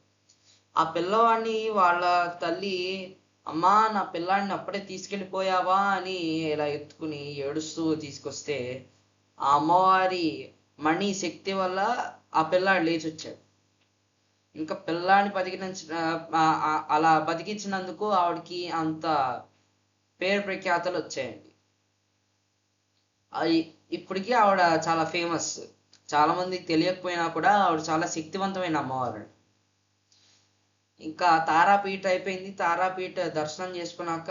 ఆ పిల్లవాడిని వాళ్ళ తల్లి, అమ్మా నా పిల్లాడిని అప్పుడే తీసుకెళ్ళిపోయావా అని ఇలా ఎత్తుకుని ఏడుస్తూ తీసుకొస్తే ఆ అమ్మవారి మణి శక్తి వల్ల ఆ పిల్లాడు లేచి వచ్చాడు. ఇంకా పిల్లాడిని అలా బతికించినందుకు ఆవిడకి అంత పేరు ప్రఖ్యాతలు వచ్చాయండి. ఇప్పటికీ ఆవిడ చాలా ఫేమస్. చాలా మందికి తెలియకపోయినా కూడా ఆవిడ చాలా శక్తివంతమైన అమ్మవారు. ఇంకా తారాపీఠ అయిపోయింది. తారాపీఠ దర్శనం చేసుకున్నాక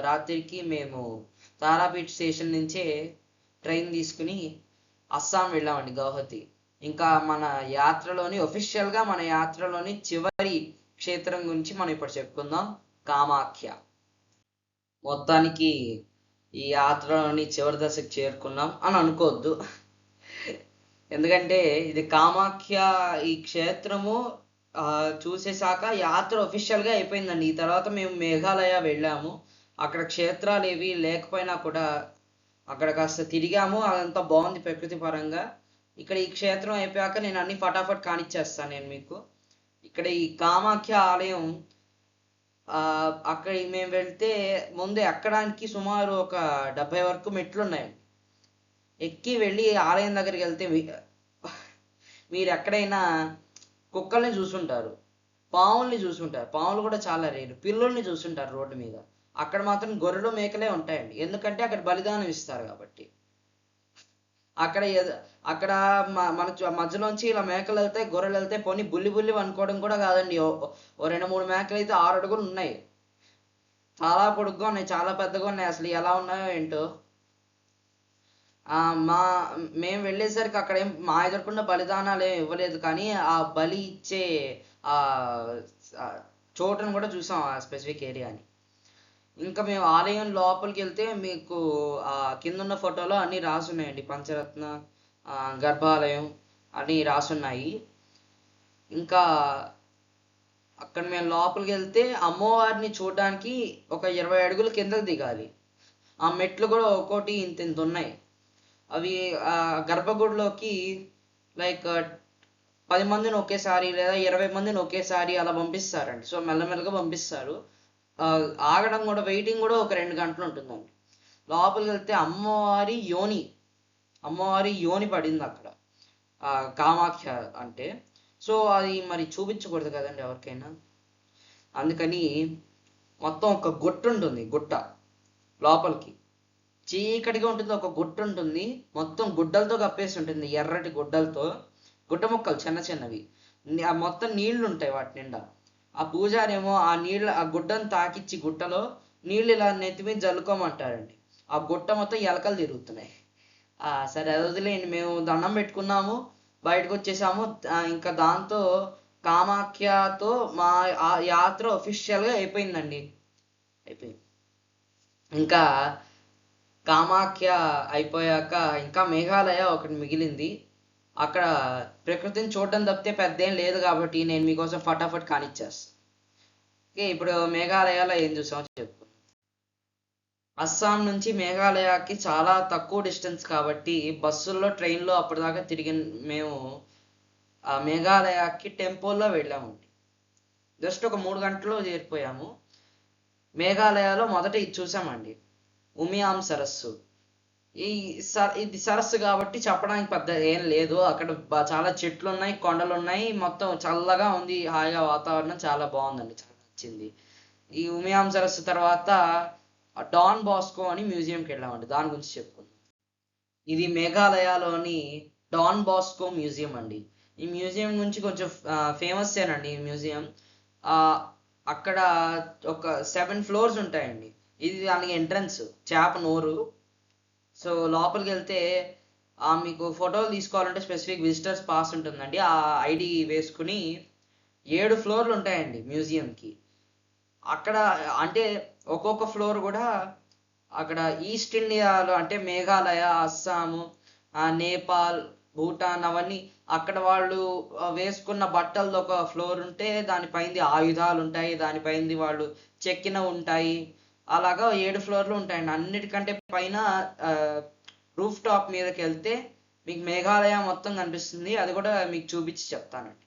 రాత్రికి మేము తారాపీఠ స్టేషన్ నుంచే ట్రైన్ తీసుకుని అస్సాం వెళ్ళామండి, గౌహతి. ఇంకా మన యాత్రలోని చివరి క్షేత్రం గురించి మనం ఇప్పుడు చెప్పుకుందాం, కామాఖ్య. మొత్తానికి ఈ యాత్రలోని చివరి దశకు చేరుకున్నాం అని అనుకోవద్దు, ఎందుకంటే ఇది కామాఖ్య ఈ క్షేత్రము చూసేసాక యాత్ర గా అయిపోయిందండి. ఈ తర్వాత మేము మేఘాలయ వెళ్ళాము. అక్కడ క్షేత్రాలు ఏవి లేకపోయినా కూడా అక్కడ కాస్త తిరిగాము, అదంతా బాగుంది ప్రకృతి పరంగా. ఇక్కడ ఈ క్షేత్రం అయిపోయాక నేను అన్ని ఫటాఫట్ కానిచ్చేస్తాను నేను మీకు. ఇక్కడ ఈ కామాఖ్య ఆలయం అక్కడ మేము వెళ్తే ముందు ఎక్కడానికి సుమారు ఒక 70 వరకు మెట్లు ఉన్నాయి. ఎక్కి వెళ్ళి ఆలయం దగ్గరికి వెళ్తే మీరు ఎక్కడైనా కుక్కల్ని చూసుంటారు, పావుల్ని చూసుంటారు. పావులు కూడా చాలా రేరు. పిల్లుల్ని చూసుంటారు రోడ్డు మీద. అక్కడ మాత్రం గొర్రెలు మేకలే ఉంటాయండి, ఎందుకంటే అక్కడ బలిదానం ఇస్తారు కాబట్టి. అక్కడ మన మధ్యలోంచి ఇలా మేకలు వెళ్తాయి, గొర్రెలు వెళ్తాయి. పోనీ బుల్లి అనుకోవడం కూడా కాదండి, ఓ 2-3 మేకలు అయితే 6 అడుగులు ఉన్నాయి. చాలా పొడుగ్గా ఉన్నాయి, చాలా పెద్దగా ఉన్నాయి. అసలు ఎలా ఉన్నాయో ఏంటో. మేము వెళ్ళేసరికి అక్కడ మా ఎదుర్కొన్న బలిదానాలు ఏమి ఇవ్వలేదు, కానీ ఆ బలి ఇచ్చే ఆ చోటును కూడా చూసాం, ఆ స్పెసిఫిక్ ఏరియాని. ఇంకా మేము ఆలయం లోపలికి వెళ్తే మీకు కింద ఉన్న ఫోటోలో అన్ని రాసున్నాయండి, పంచరత్న గర్భాలయం అన్ని రాసున్నాయి. ఇంకా అక్కడ మేము లోపలికి వెళ్తే అమ్మవారిని చూడడానికి ఒక 20 అడుగులు కిందకు దిగాలి. ఆ మెట్లు కూడా ఒక్కోటి ఇంత ఉన్నాయి. అవి గర్భగుడిలోకి లైక్ 10 మందిని ఒకేసారి లేదా 20 మందిని ఒకేసారి అలా పంపిస్తారండి. సో మెల్లమెల్లగా పంపిస్తారు. ఆగడం కూడా వెయిటింగ్ కూడా ఒక 2 గంటలు ఉంటుందండి. లోపలికి వెళ్తే అమ్మవారి యోని పడింది అక్కడ. కామాఖ్య అంటే. సో అది మరి చూపించకూడదు కదండి ఎవరికైనా. అందుకని మొత్తం ఒక గుట్ట లోపలికి చీకటిగా ఉంటుంది. ఒక గుట్ట ఉంటుంది, మొత్తం గుడ్డలతో కప్పేసి ఉంటుంది, ఎర్రటి గుడ్డలతో. గుడ్డ ముక్కలు చిన్నవి మొత్తం నీళ్లు ఉంటాయి వాటి నిండా. ఆ పూజారేమో ఆ గుడ్డను తాకిచ్చి గుట్టలో నీళ్ళు ఇలా నెత్తి మీద జల్లుకోమంటారండి. ఆ గుట్ట మొత్తం ఎలకలు తిరుగుతున్నాయి. సరే అది వదిలేయండి, మేము దండం పెట్టుకున్నాము, బయటకు వచ్చేసాము. ఇంకా దాంతో కామాఖ్యతో మా యాత్ర గా అయిపోయిందండి. అయిపోయింది. ఇంకా కామాఖ్య అయిపోయాక ఇంకా మేఘాలయ ఒకటి మిగిలింది. అక్కడ ప్రకృతిని చూడడం తప్పితే పెద్ద ఏం లేదు కాబట్టి నేను మీకోసం ఫటాఫట్ కానిచ్చేస్తాను. ఓకే, ఇప్పుడు మేఘాలయలో ఏం చూసామో చెప్పు. అస్సాం నుంచి మేఘాలయకి చాలా తక్కువ డిస్టెన్స్ కాబట్టి బస్సుల్లో, ట్రైన్లో అప్పటిదాకా మేము మేఘాలయకి టెంపోల్లో వెళ్ళామండి. జస్ట్ ఒక 3 గంటల్లో చేరిపోయాము. మేఘాలయలో మొదట ఇది చూసామండి, ఉమియాం సరస్సు. ఇది సరస్సు కాబట్టి చెప్పడానికి పెద్ద ఏం లేదు. అక్కడ చాలా చెట్లు ఉన్నాయి, కొండలు ఉన్నాయి, మొత్తం చల్లగా ఉంది, హాయిగా వాతావరణం చాలా బాగుందండి, చాలా నచ్చింది. ఈ ఉమియాం సరస్సు తర్వాత డాన్ బాస్కో అని మ్యూజియంకి వెళ్ళామండి. దాని గురించి చెప్పుకుందాం. ఇది మేఘాలయలోని డాన్ బాస్కో మ్యూజియం అండి. ఈ మ్యూజియం గురించి కొంచెం ఫేమస్ ఏనండి ఈ మ్యూజియం. అక్కడ ఒక 7 ఫ్లోర్స్ ఉంటాయండి. ఇది దానికి ఎంట్రన్స్, చేప నోరు. సో లోపలికి వెళ్తే మీకు ఫోటోలు తీసుకోవాలంటే స్పెసిఫిక్ విజిటర్స్ పాస్ ఉంటుందండి. ఆ ఐడి వేసుకుని 7 ఫ్లోర్లు ఉంటాయండి మ్యూజియంకి. అక్కడ అంటే ఒక్కొక్క ఫ్లోర్ కూడా అక్కడ ఈస్ట్ ఇండియాలో అంటే మేఘాలయ, అస్సాము, నేపాల్, భూటాన్ అవన్నీ అక్కడ వాళ్ళు వేసుకున్న బట్టలతో ఒక ఫ్లోర్ ఉంటే దానిపైంది ఆయుధాలు ఉంటాయి, దానిపైంది వాళ్ళు చెక్కిన ఉంటాయి. అలాగా 7 ఫ్లోర్లు ఉంటాయండి. అన్నిటికంటే పైన రూఫ్ టాప్ మీదకి వెళ్తే మీకు మేఘాలయ మొత్తం కనిపిస్తుంది. అది కూడా మీకు చూపించి చెప్తానండి.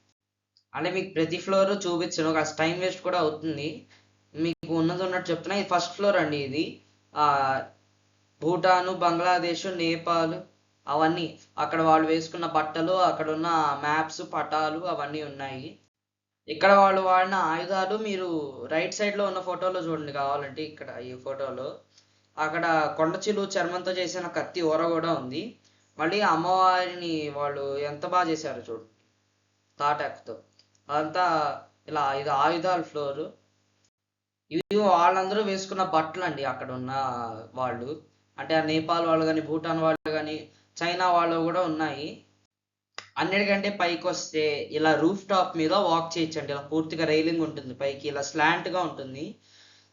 అంటే మీకు ప్రతి ఫ్లోర్ చూపించను, కాస్త టైం వేస్ట్ కూడా అవుతుంది. మీకు ఉన్నది ఉన్నట్టు చెప్తున్నా. ఇది ఫస్ట్ ఫ్లోర్ అండి. ఇది భూటాను, బంగ్లాదేశ్, నేపాల్ అవన్నీ అక్కడ వాళ్ళు వేసుకున్న బట్టలు, అక్కడ ఉన్న మ్యాప్స్, పటాలు అవన్నీ ఉన్నాయి. ఇక్కడ వాళ్ళు వాడిన ఆయుధాలు మీరు రైట్ సైడ్ లో ఉన్న ఫోటోలో చూడండి కావాలంటే. ఇక్కడ ఈ ఫోటోలో అక్కడ కొండ చిలువ చర్మంతో చేసిన కత్తి ఊర కూడా ఉంది. మళ్ళీ అమ్మవారిని వాళ్ళు ఎంత బాగా చేశారు చూడండి, తాటాకుతో. అదంతా ఇలా ఇది ఆయుధాల ఫ్లోర్. ఇవి వాళ్ళందరూ వేసుకున్న బట్టలు అండి అక్కడ ఉన్న వాళ్ళు. అంటే ఆ నేపాల్ వాళ్ళు కానీ, భూటాన్ వాళ్ళు కానీ, చైనా వాళ్ళు కూడా ఉన్నాయి. అన్నిటికంటే పైకి వస్తే ఇలా రూఫ్ టాప్ మీద వాక్ చేయొచ్చండి. ఇలా పూర్తిగా రైలింగ్ ఉంటుంది, పైకి ఇలా స్లాంట్ గా ఉంటుంది.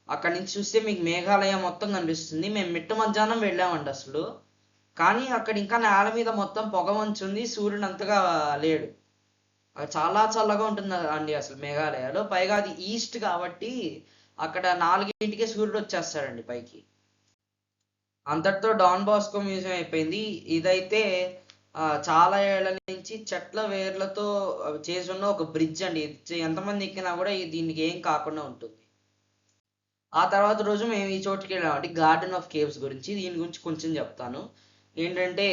అక్కడి నుంచి చూస్తే మీకు మేఘాలయ మొత్తం కనిపిస్తుంది. మేము మిట్ట మధ్యాహ్నం వెళ్ళామండి అసలు. కానీ అక్కడ ఇంకా నేల మీద మొత్తం పొగ మంచుంది, సూర్యుడు అంతగా లేడు. చాలా చల్లగా ఉంటుంది అండి అసలు మేఘాలయలో. పైగా అది ఈస్ట్ కాబట్టి అక్కడ 4ంటికే సూర్యుడు వచ్చేస్తాడండి పైకి. అంతటితో డాన్ బాస్కో మ్యూజియం అయిపోయింది. ఇదైతే చాలా ఏళ్ల నుంచి చెట్ల వేర్లతో చేసి ఉన్న ఒక బ్రిడ్జ్ అండి. ఎంతమంది ఎక్కినా కూడా దీనికి ఏం కాకుండా ఉంటుంది. ఆ తర్వాత రోజు మేము ఈ చోటుకి వెళ్ళామండి, గార్డెన్ ఆఫ్ కేవ్స్ గురించి. దీని గురించి కొంచెం చెప్తాను. ఏంటంటే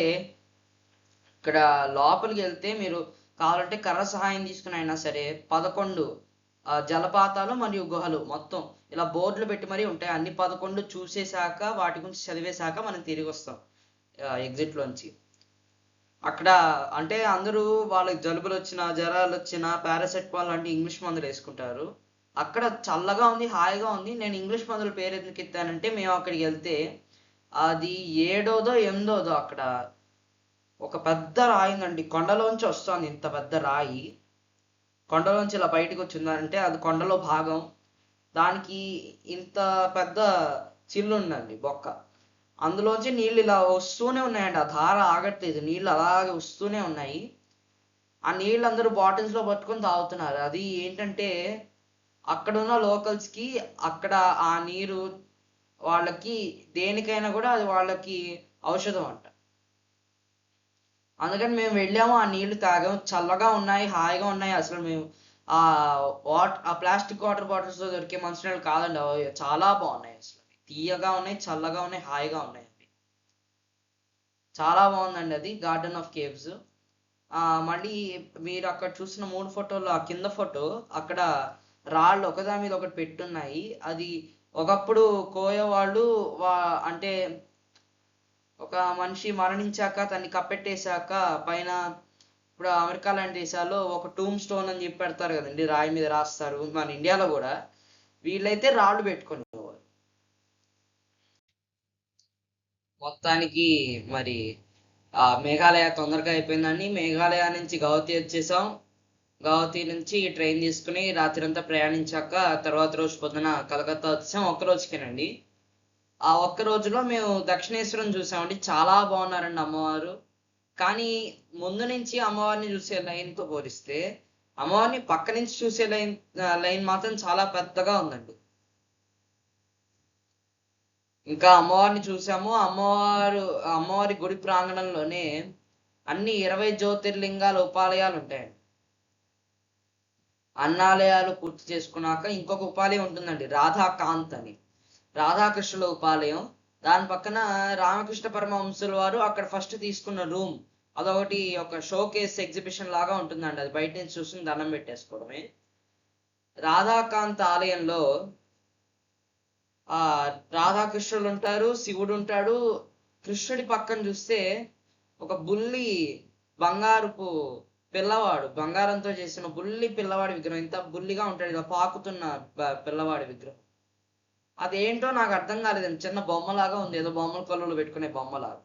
ఇక్కడ లోపలికి వెళ్తే మీరు కావాలంటే కర్ర సహాయం తీసుకుని అయినా సరే 11 జలపాతాలు మరియు గుహలు మొత్తం ఇలా బోర్డులు పెట్టి మరీ ఉంటాయి. అన్ని 11 చూసేశాక వాటి గురించి చదివేశాక మనం తిరిగి వస్తాం ఎగ్జిట్ లోంచి. అక్కడ అంటే అందరూ వాళ్ళకి జలుబులు వచ్చినా, జ్వరాలు వచ్చినా పారాసెటమాల్ లాంటి ఇంగ్లీష్ మందులు వేసుకుంటారు. అక్కడ చల్లగా ఉంది, హాయిగా ఉంది. నేను ఇంగ్లీష్ మందుల పేరు ఎందుకు ఎత్తానంటే, మేము అక్కడికి వెళ్తే అది 7దో 8దో అక్కడ ఒక పెద్ద రాయి ఉందండి. కొండలోంచి వస్తుంది ఇంత పెద్ద రాయి. కొండలోంచి ఇలా బయటకు వచ్చిందంటే అది కొండలో భాగం. దానికి ఇంత పెద్ద చిల్లు ఉందండి, బొక్క. అందులోంచి నీళ్ళు ఇలా వస్తూనే ఉన్నాయండి. ఆ ధార ఆగట్లేదు, నీళ్ళు అలాగే వస్తూనే ఉన్నాయి. ఆ నీళ్ళు అందరూ బాటిల్స్ లో పట్టుకొని తాగుతున్నారు. అది ఏంటంటే అక్కడున్న లోకల్స్ కి అక్కడ ఆ నీరు వాళ్ళకి దేనికైనా కూడా అది వాళ్ళకి ఔషధం అంట. అందుకని మేము వెళ్ళాము, ఆ నీళ్లు తాగాము, చల్లగా ఉన్నాయి, హాయిగా ఉన్నాయి. అసలు మేము ఆ ఆ ప్లాస్టిక్ వాటర్ బాటిల్స్ లో దొరికే మంచినీళ్ళు కాదండి, అవి చాలా బాగున్నాయి. అసలు తీయగా ఉన్నాయి, చల్లగా ఉన్నాయి, హాయిగా ఉన్నాయి. అవి చాలా బాగుందండి. అది గార్డెన్ ఆఫ్ కేవ్స్. మళ్ళీ మీరు అక్కడ చూసిన 3 ఫోటోలు, ఆ కింద ఫోటో అక్కడ రాళ్ళు ఒకదాని మీద ఒకటి పెట్టున్నాయి. అది ఒకప్పుడు కోయ వాళ్ళు అంటే ఒక మనిషి మరణించాక తన్ని కప్పెట్టేశాక పైన, ఇప్పుడు అమెరికా లాంటి దేశాల్లో ఒక టూమ్ స్టోన్ అని చెప్పి పెడతారు కదండి, రాయి మీద రాస్తారు. మన ఇండియాలో కూడా వీళ్ళైతే రాళ్ళు పెట్టుకునేవారు. మొత్తానికి మరి మేఘాలయ తొందరగా అయిపోయిందండి. మేఘాలయ నుంచి గౌహతి వచ్చేసాం. గౌహతి నుంచి ట్రైన్ తీసుకుని రాత్రి అంతా ప్రయాణించాక తర్వాత రోజు పొద్దున కలకత్తా వచ్చాం. ఒక్క రోజుకేనండి. ఆ ఒక్క రోజులో మేము దక్షిణేశ్వరం చూసామండి. చాలా బాగున్నారండి అమ్మవారు. కానీ ముందు నుంచి అమ్మవారిని చూసే లైన్ తో పోలిస్తే అమ్మవారిని పక్క నుంచి చూసే లైన్ మాత్రం చాలా పెద్దగా ఉందండి. ఇంకా అమ్మవారిని చూసాము. అమ్మవారి గుడి ప్రాంగణంలోనే అన్ని 20 జ్యోతిర్లింగాల ఉపాలయాలు ఉంటాయండి. అన్నాలయాలు పూర్తి చేసుకున్నాక ఇంకొక ఉపాలయం ఉంటుందండి, రాధాకాంత్ అని. రాధాకృష్ణుల ఉపాలయం. దాని పక్కన రామకృష్ణ పరమహంసుల వారు అక్కడ ఫస్ట్ తీసుకున్న రూమ్, అదొకటి ఒక షో కేస్ ఎగ్జిబిషన్ లాగా ఉంటుందండి. అది బయట నుంచి చూసుకుని దండం పెట్టేసుకోవడమే. రాధాకాంత్ ఆలయంలో ఆ రాధాకృష్ణులు ఉంటారు, శివుడు ఉంటాడు. కృష్ణుడి పక్కన చూస్తే ఒక బుల్లి బంగారపు పిల్లవాడు, బంగారంతో చేసిన బుల్లి పిల్లవాడి విగ్రహం, ఇంత బుల్లిగా ఉంటాడు, ఇలా పాకుతున్న పిల్లవాడి విగ్రహం. అదేంటో నాకు అర్థం కాలేదండి, చిన్న బొమ్మలాగా ఉంది, ఏదో బొమ్మల కొలువులు పెట్టుకునే బొమ్మలాగా.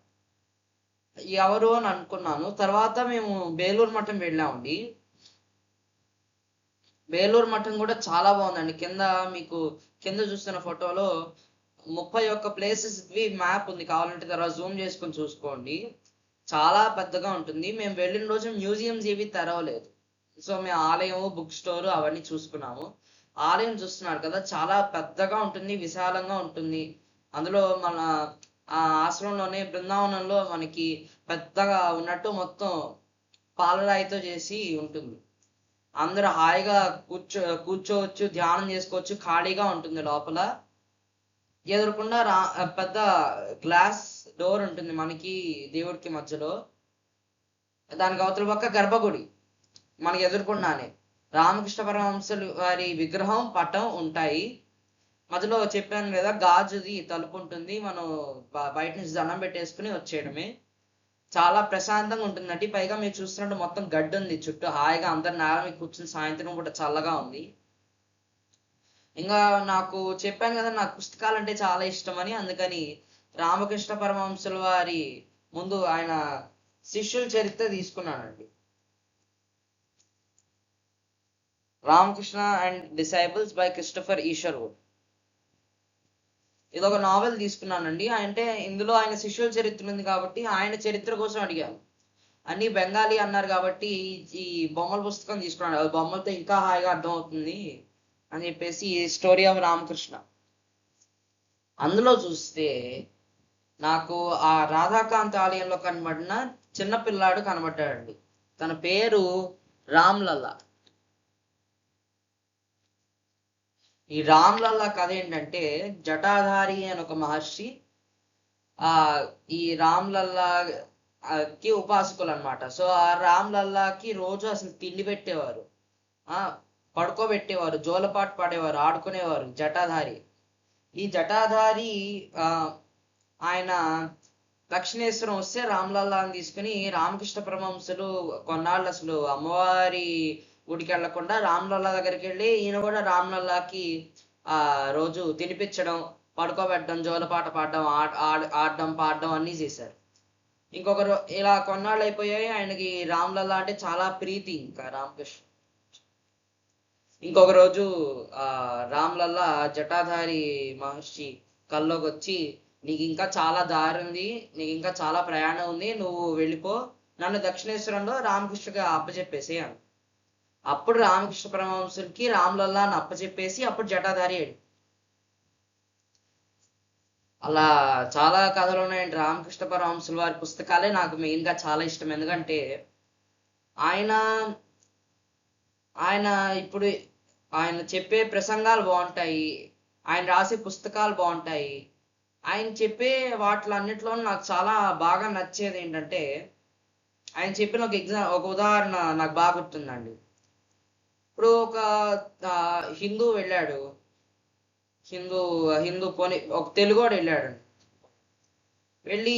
ఎవరు అని అనుకున్నాను. తర్వాత మేము బేలూరు మఠం వెళ్ళామండి. బేలూరు మఠం కూడా చాలా బాగుందండి. మీకు కింద చూస్తున్న ఫోటోలో 31 ప్లేసెస్ మ్యాప్ ఉంది, కావాలంటే తర్వాత జూమ్ చేసుకొని చూసుకోండి. చాలా పెద్దగా ఉంటుంది. మేము వెళ్ళిన రోజు మ్యూజియంస్ ఏవి తెరవలేదు. సో మేము ఆలయం, బుక్ స్టోర్ అవన్నీ చూసుకున్నాము. ఆలయం చూస్తున్నారు కదా, చాలా పెద్దగా ఉంటుంది, విశాలంగా ఉంటుంది. అందులో మన ఆశ్రమంలోనే బృందావనంలో మనకి పెద్దగా ఉన్నట్టు మొత్తం పాలరాయితో చేసి ఉంటుంది. అందరూ హాయిగా కూర్చోవచ్చు, ధ్యానం చేసుకోవచ్చు, ఖాళీగా ఉంటుంది. లోపల ఎదురుకుండా పెద్ద గ్లాస్ డోర్ ఉంటుంది మనకి దేవుడికి మధ్యలో. దానికి అవతల పక్క గర్భగుడి, మనకి ఎదురుకుండానే రామకృష్ణ పరమహంసులు వారి విగ్రహం, పటం ఉంటాయి. మధ్యలో చెప్పాను కదా, గాజుది తలుపు ఉంటుంది. మనం బయట నుంచి దండం పెట్టేసుకుని వచ్చేయడమే. చాలా ప్రశాంతంగా ఉంటుందండి. పైగా మీరు చూస్తున్నట్టు మొత్తం గడ్డి ఉంది చుట్టూ, హాయిగా అందరు నేల మీద కూర్చుని, సాయంత్రం కూడా చల్లగా ఉంది. ఇంకా నాకు చెప్పాను కదా, నాకు పుస్తకాలు అంటే చాలా ఇష్టం అని. అందుకని రామకృష్ణ పరమహంసుల వారి ముందు ఆయన శిష్యుల చరిత్ర తీసుకున్నానండి. Ramakrishna and disciples by Christopher Isherwood. ఇదొక నావెల్ తీసుకున్నానండి. అంటే ఇందులో ఆయన శిష్యుల చరిత్ర ఉంది కాబట్టి ఆయన చరిత్ర కోసం అడిగాను. అన్ని బెంగాలీ అన్నారు కాబట్టి ఈ బొమ్మల పుస్తకం తీసుకున్నాను. బొమ్మలతో ఇంకా హాయిగా అర్థమవుతుంది అని చెప్పేసి స్టోరీ ఆఫ్ రామకృష్ణ. అందులో చూస్తే నాకు ఆ రాధాకాంత్ ఆలయంలో కనబడిన చిన్న పిల్లాడు కనబడ్డాడండి. తన పేరు రామ్లల్లా. ఈ రామ్లల్లా కథ ఏంటంటే, జటాధారి అని ఒక మహర్షి ఈ రామ్లల్లాకి ఉపాసకులు అనమాట. సో ఆ రామ్లల్లాకి రోజు అసలు తిండి పెట్టేవారు, పడుకోబెట్టేవారు, జోలపాటు పాడేవారు, ఆడుకునేవారు. జటాధారి. ఈ జటాధారి ఆయన దక్షిణేశ్వరం వస్తే రామ్లల్లాని తీసుకుని రామకృష్ణ పరమహంసులు కొన్నాళ్ళు అసలు అమ్మవారి గుడికి వెళ్లకుండా రామ్లల్లా దగ్గరికి వెళ్ళి ఈయన కూడా రామ్లల్లాకి రోజు తినిపించడం, పడుకోబెట్టడం, జోలపాట పాడడం, ఆడడం, పాడడం అన్నీ చేశారు. ఇలా కొన్నాళ్ళు అయిపోయాయి. ఆయనకి రామ్లల్లా అంటే చాలా ప్రీతి. ఇంకా రామకృష్ణ ఇంకొక రోజు రామ్లల్లా జటాధారి మహర్షి కల్లోకి వచ్చి, నీకు ఇంకా చాలా దారి ఉంది, నీకు ఇంకా చాలా ప్రయాణం ఉంది, నువ్వు వెళ్ళిపో, నన్ను దక్షిణేశ్వరంలో రామకృష్ణకి అప్పచెప్పేసి అని. అప్పుడు రామకృష్ణ పరమహంసులకి రామ్లల్లాని అప్పచెప్పేసి అప్పుడు జటాధారి అలా చాలా కథలు ఉన్నాయండి. రామకృష్ణ పరమహంసుల వారి పుస్తకాలే నాకు మెయిన్‌గా చాలా ఇష్టం. ఎందుకంటే ఆయన, ఆయన ఇప్పుడు ఆయన చెప్పే ప్రసంగాలు బావుంటాయి. ఆయన రాసే పుస్తకాలు బావుంటాయి. ఆయన చెప్పే వాటిలన్నిటిలోను నాకు చాలా బాగా నచ్చేదేంటంటే, ఆయన చెప్పిన ఒక ఉదాహరణ నాకు బాగా గుర్తుందండి. ఇప్పుడు ఒక హిందూ వెళ్ళాడు. హిందూ హిందూ పోనీ ఒక తెలుగోడు వెళ్ళాడండి. వెళ్ళి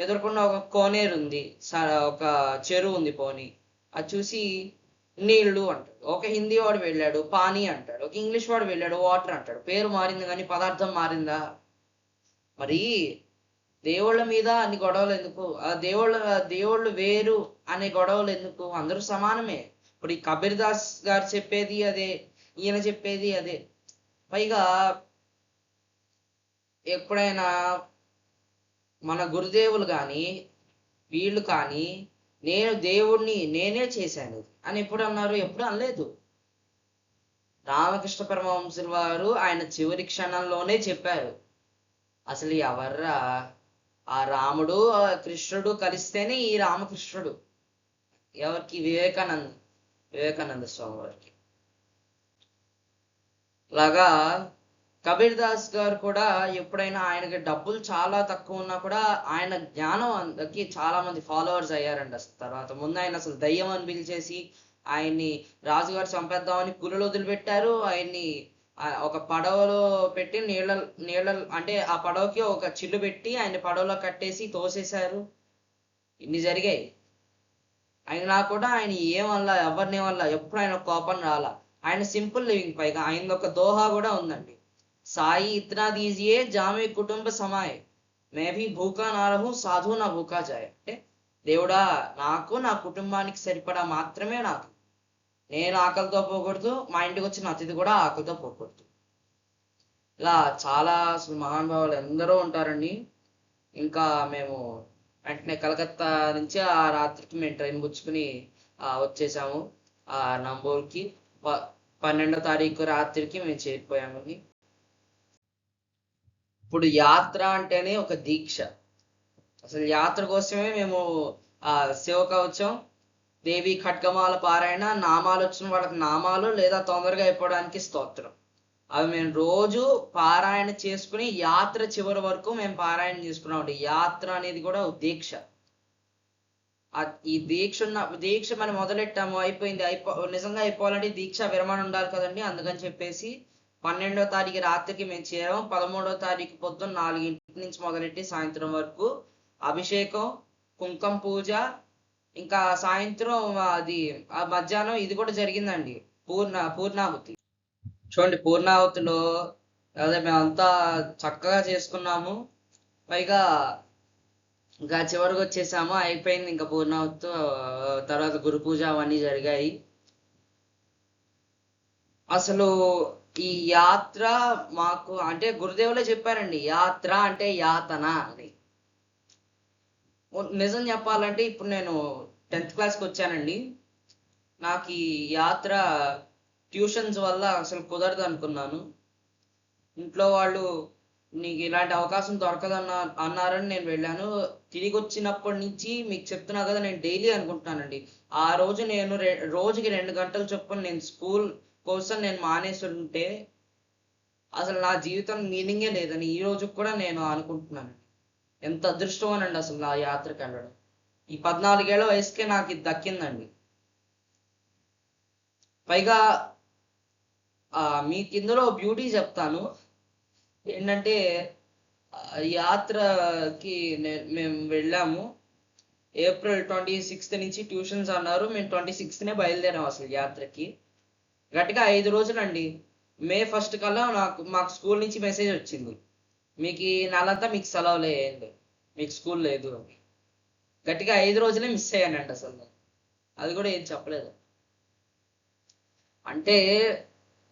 ఎదురుకుండా ఒక కోనేరుంది. ఒక చెరువుంది పోనీ. అది చూసి నీళ్ళు అంటాడు. ఒక హిందీ వాడు వెళ్ళాడు పానీ అంటాడు. ఒక ఇంగ్లీష్ వాడు వెళ్ళాడు వాటర్ అంటాడు. పేరు మారింది గానీ పదార్థం మారిందా? మరి దేవుళ్ళ మీద అన్ని గొడవలెందుకు? దేవుళ్ళు వేరు అనే గొడవలెందుకు? అందరూ సమానమే. ఇప్పుడు ఈ కబీర్ దాస్ గారు చెప్పేది అదే. ఈయన చెప్పేది అదే. పైగా ఎప్పుడైనా మన గురుదేవులు గాని, వీళ్ళు కానీ, నేను దేవుడిని నేనే చేశాను అని ఎప్పుడు అన్నారు? ఎప్పుడు అనలేదు. రామకృష్ణ పరమహంసుల వారు ఆయన చివరి క్షణంలోనే చెప్పారు. అసలు ఎవర్రా ఆ రాముడు, ఆ కృష్ణుడు కలిస్తేనే ఈ రామకృష్ణుడు. ఎవరికి? వివేకానంద స్వామి వారికి. లాగా కబీర్ దాస్ గారు కూడా ఎప్పుడైనా ఆయనకి డబ్బులు చాలా తక్కువ ఉన్నా కూడా ఆయన జ్ఞానంకి చాలా మంది ఫాలోవర్స్ అయ్యారండి. అసలు తర్వాత ముందు ఆయన అసలు దయ్యం అని పిలిచేసి ఆయన్ని రాజుగారు చంపేద్దామని పులులు వదిలిపెట్టారు. ఆయన్ని ఒక పడవలో పెట్టి నీళ్ళ అంటే ఆ పడవకి ఒక చిల్లు పెట్టి ఆయన పడవలో కట్టేసి తోసేశారు. ఇన్ని జరిగాయి. అయినా కూడా ఆయన ఏమనలా, ఎవరిని ఏమనలా, ఎప్పుడు ఆయన కోపం రాలా. ఆయన సింపుల్ లివింగ్. పైగా ఆయన ఒక దోహా కూడా ఉందండి. సాయి ఇత్నా దీజియే జామే కుటుంబ సమాయ్ మే భీ భూకా నా రహూ సాధు నా భూకా జాయ్. అంటే దేవుడా నాకు నా కుటుంబానికి సరిపడా మాత్రమే నాకు. నేను ఆకలితో పోకూడదు, మా ఇంటికి వచ్చిన అతిథి కూడా ఆకలితో పోకూడదు. ఇలా చాలా అసలు మహానుభావులు ఎందరో ఉంటారండి. ఇంకా మేము వెంటనే కలకత్తా నుంచి ఆ రాత్రికి మేము ట్రైన్ పుచ్చుకుని వచ్చేసాము నంబూర్కి. 12వ తారీఖు రాత్రికి మేము చేరిపోయామని. ఇప్పుడు యాత్ర అంటేనే ఒక దీక్ష. అసలు యాత్ర కోసమే మేము శివకవచం, దేవి ఖడ్గమాల పారాయణ, నామాలు వచ్చిన వాళ్ళకి నామాలు, లేదా తొందరగా అయిపోవడానికి స్తోత్రం, అవి మేము రోజు పారాయణ చేసుకుని యాత్ర చివరి వరకు మేము పారాయణ చేసుకున్నామండి. యాత్ర అనేది కూడా ఒక దీక్ష. ఈ దీక్ష మనం మొదలెట్టాము, అయిపోయింది, నిజంగా అయిపోవాలంటే దీక్ష విరమణ ఉండాలి కదండి. అందుకని చెప్పేసి 12వ తారీఖు రాత్రికి మేము చేరాము. 13వ తారీఖు పొద్దున్న 4 నుంచి మొదలెట్టి సాయంత్రం వరకు అభిషేకం, కుంకుమ పూజ, ఇంకా సాయంత్రం మధ్యాహ్నం ఇది కూడా జరిగిందండి, పూర్ణాహుతి. చూడండి, పూర్ణాహుతిలో అదే మేమంతా చక్కగా చేసుకున్నాము. పైగా ఇంకా చివరికి వచ్చేసాము, అయిపోయింది ఇంకా పూర్ణాహుతి. తర్వాత గురు పూజ అవన్నీ జరిగాయి. అసలు ఈ యాత్ర మాకు అంటే గురుదేవులే చెప్పారండి, యాత్ర అంటే యాతన అని. నిజం చెప్పాలంటే ఇప్పుడు నేను 10th క్లాస్కి వచ్చానండి. నాకు ఈ యాత్ర ట్యూషన్స్ వల్ల అసలు కుదరదు అనుకున్నాను. ఇంట్లో వాళ్ళు నీకు ఇలాంటి అవకాశం అన్నారని నేను వెళ్ళాను. తిరిగి వచ్చినప్పటి నుంచి మీకు చెప్తున్నా కదా, నేను డైలీ అనుకుంటున్నానండి. ఆ రోజు నేను రోజుకి 2 గంటలు చొప్పున నేను స్కూల్ కోసం నేను మానేసి ఉంటే అసలు నా జీవితం మీనింగే లేదని ఈ రోజు కూడా నేను అనుకుంటున్నాను. ఎంత అదృష్టం అనండి అసలు నా యాత్రకి వెళ్ళడం. ఈ 14 ఏళ్ల వయసుకే నాకు ఇది దక్కిందండి. పైగా మీకు ఇందులో బ్యూటీ చెప్తాను ఏంటంటే, యాత్రకి మేము వెళ్ళాము. ఏప్రిల్ 26th నుంచి ట్యూషన్స్ అన్నారు. మేము 26th బయలుదేరాం అసలు యాత్రకి. గట్టిగా 5 రోజులండి. మే 1st కల్లా మాకు స్కూల్ నుంచి మెసేజ్ వచ్చింది, మీకు ఈ నెలంతా మీకు సెలవులే, మీకు స్కూల్ లేదు అని. గట్టిగా 5 రోజులే మిస్ అయ్యానండి అసలు. అది కూడా ఏం చెప్పలేదు. అంటే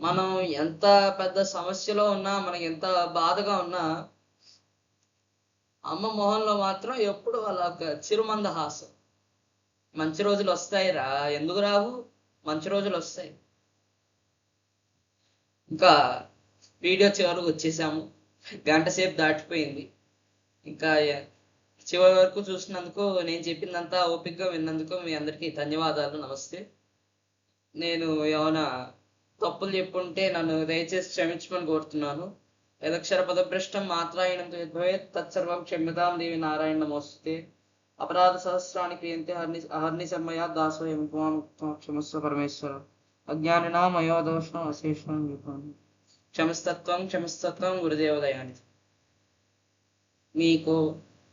మనం ఎంత పెద్ద సమస్యలో ఉన్నా, మనకి ఎంత బాధగా ఉన్నా, అమ్మ మొహంలో మాత్రం ఎప్పుడు అలా ఒక చిరుమందహాసం. మంచి రోజులు వస్తాయిరా, ఎందుకు రావు? మంచి రోజులు వస్తాయి. ఇంకా వీడియో చివరకు వచ్చేసాము. గంట సేపు దాటిపోయింది. ఇంకా చివరి వరకు చూసినందుకు, నేను చెప్పిందంతా ఓపికగా విన్నందుకు మీ అందరికీ ధన్యవాదాలు. నమస్తే. నేను ఏమైనా తప్పులు చెప్పుంటే నన్ను దయచేసి క్షమించమని కోరుతున్నాను. యదక్షర పదభ్రష్టం మాత్రాయణం యద్భవేత్ తత్సర్వం క్షమ్యతాం దేవి నారాయణ నమోస్తుతే. అపరాధ సహస్రాన్ని క్రియంతే అహర్నిశమయా దాసోయం క్షమస్వ పరమేశ్వర. అజ్ఞానినా మయోదోషం అశేషం క్షమస్తత్వం గురుదేవదయాని. మీకు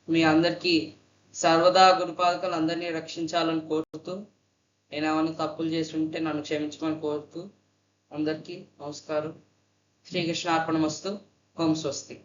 మీ అందరికీ సర్వదా గురుపాదకులు అందరినీ రక్షించాలని కోరుతూ, నేను ఏమైనా తప్పులు చేసి ఉంటే నన్ను క్షమించమని కోరుతూ అందరికీ నమస్కారం. శ్రీకృష్ణార్పణమస్తు. ఓం స్వస్తి.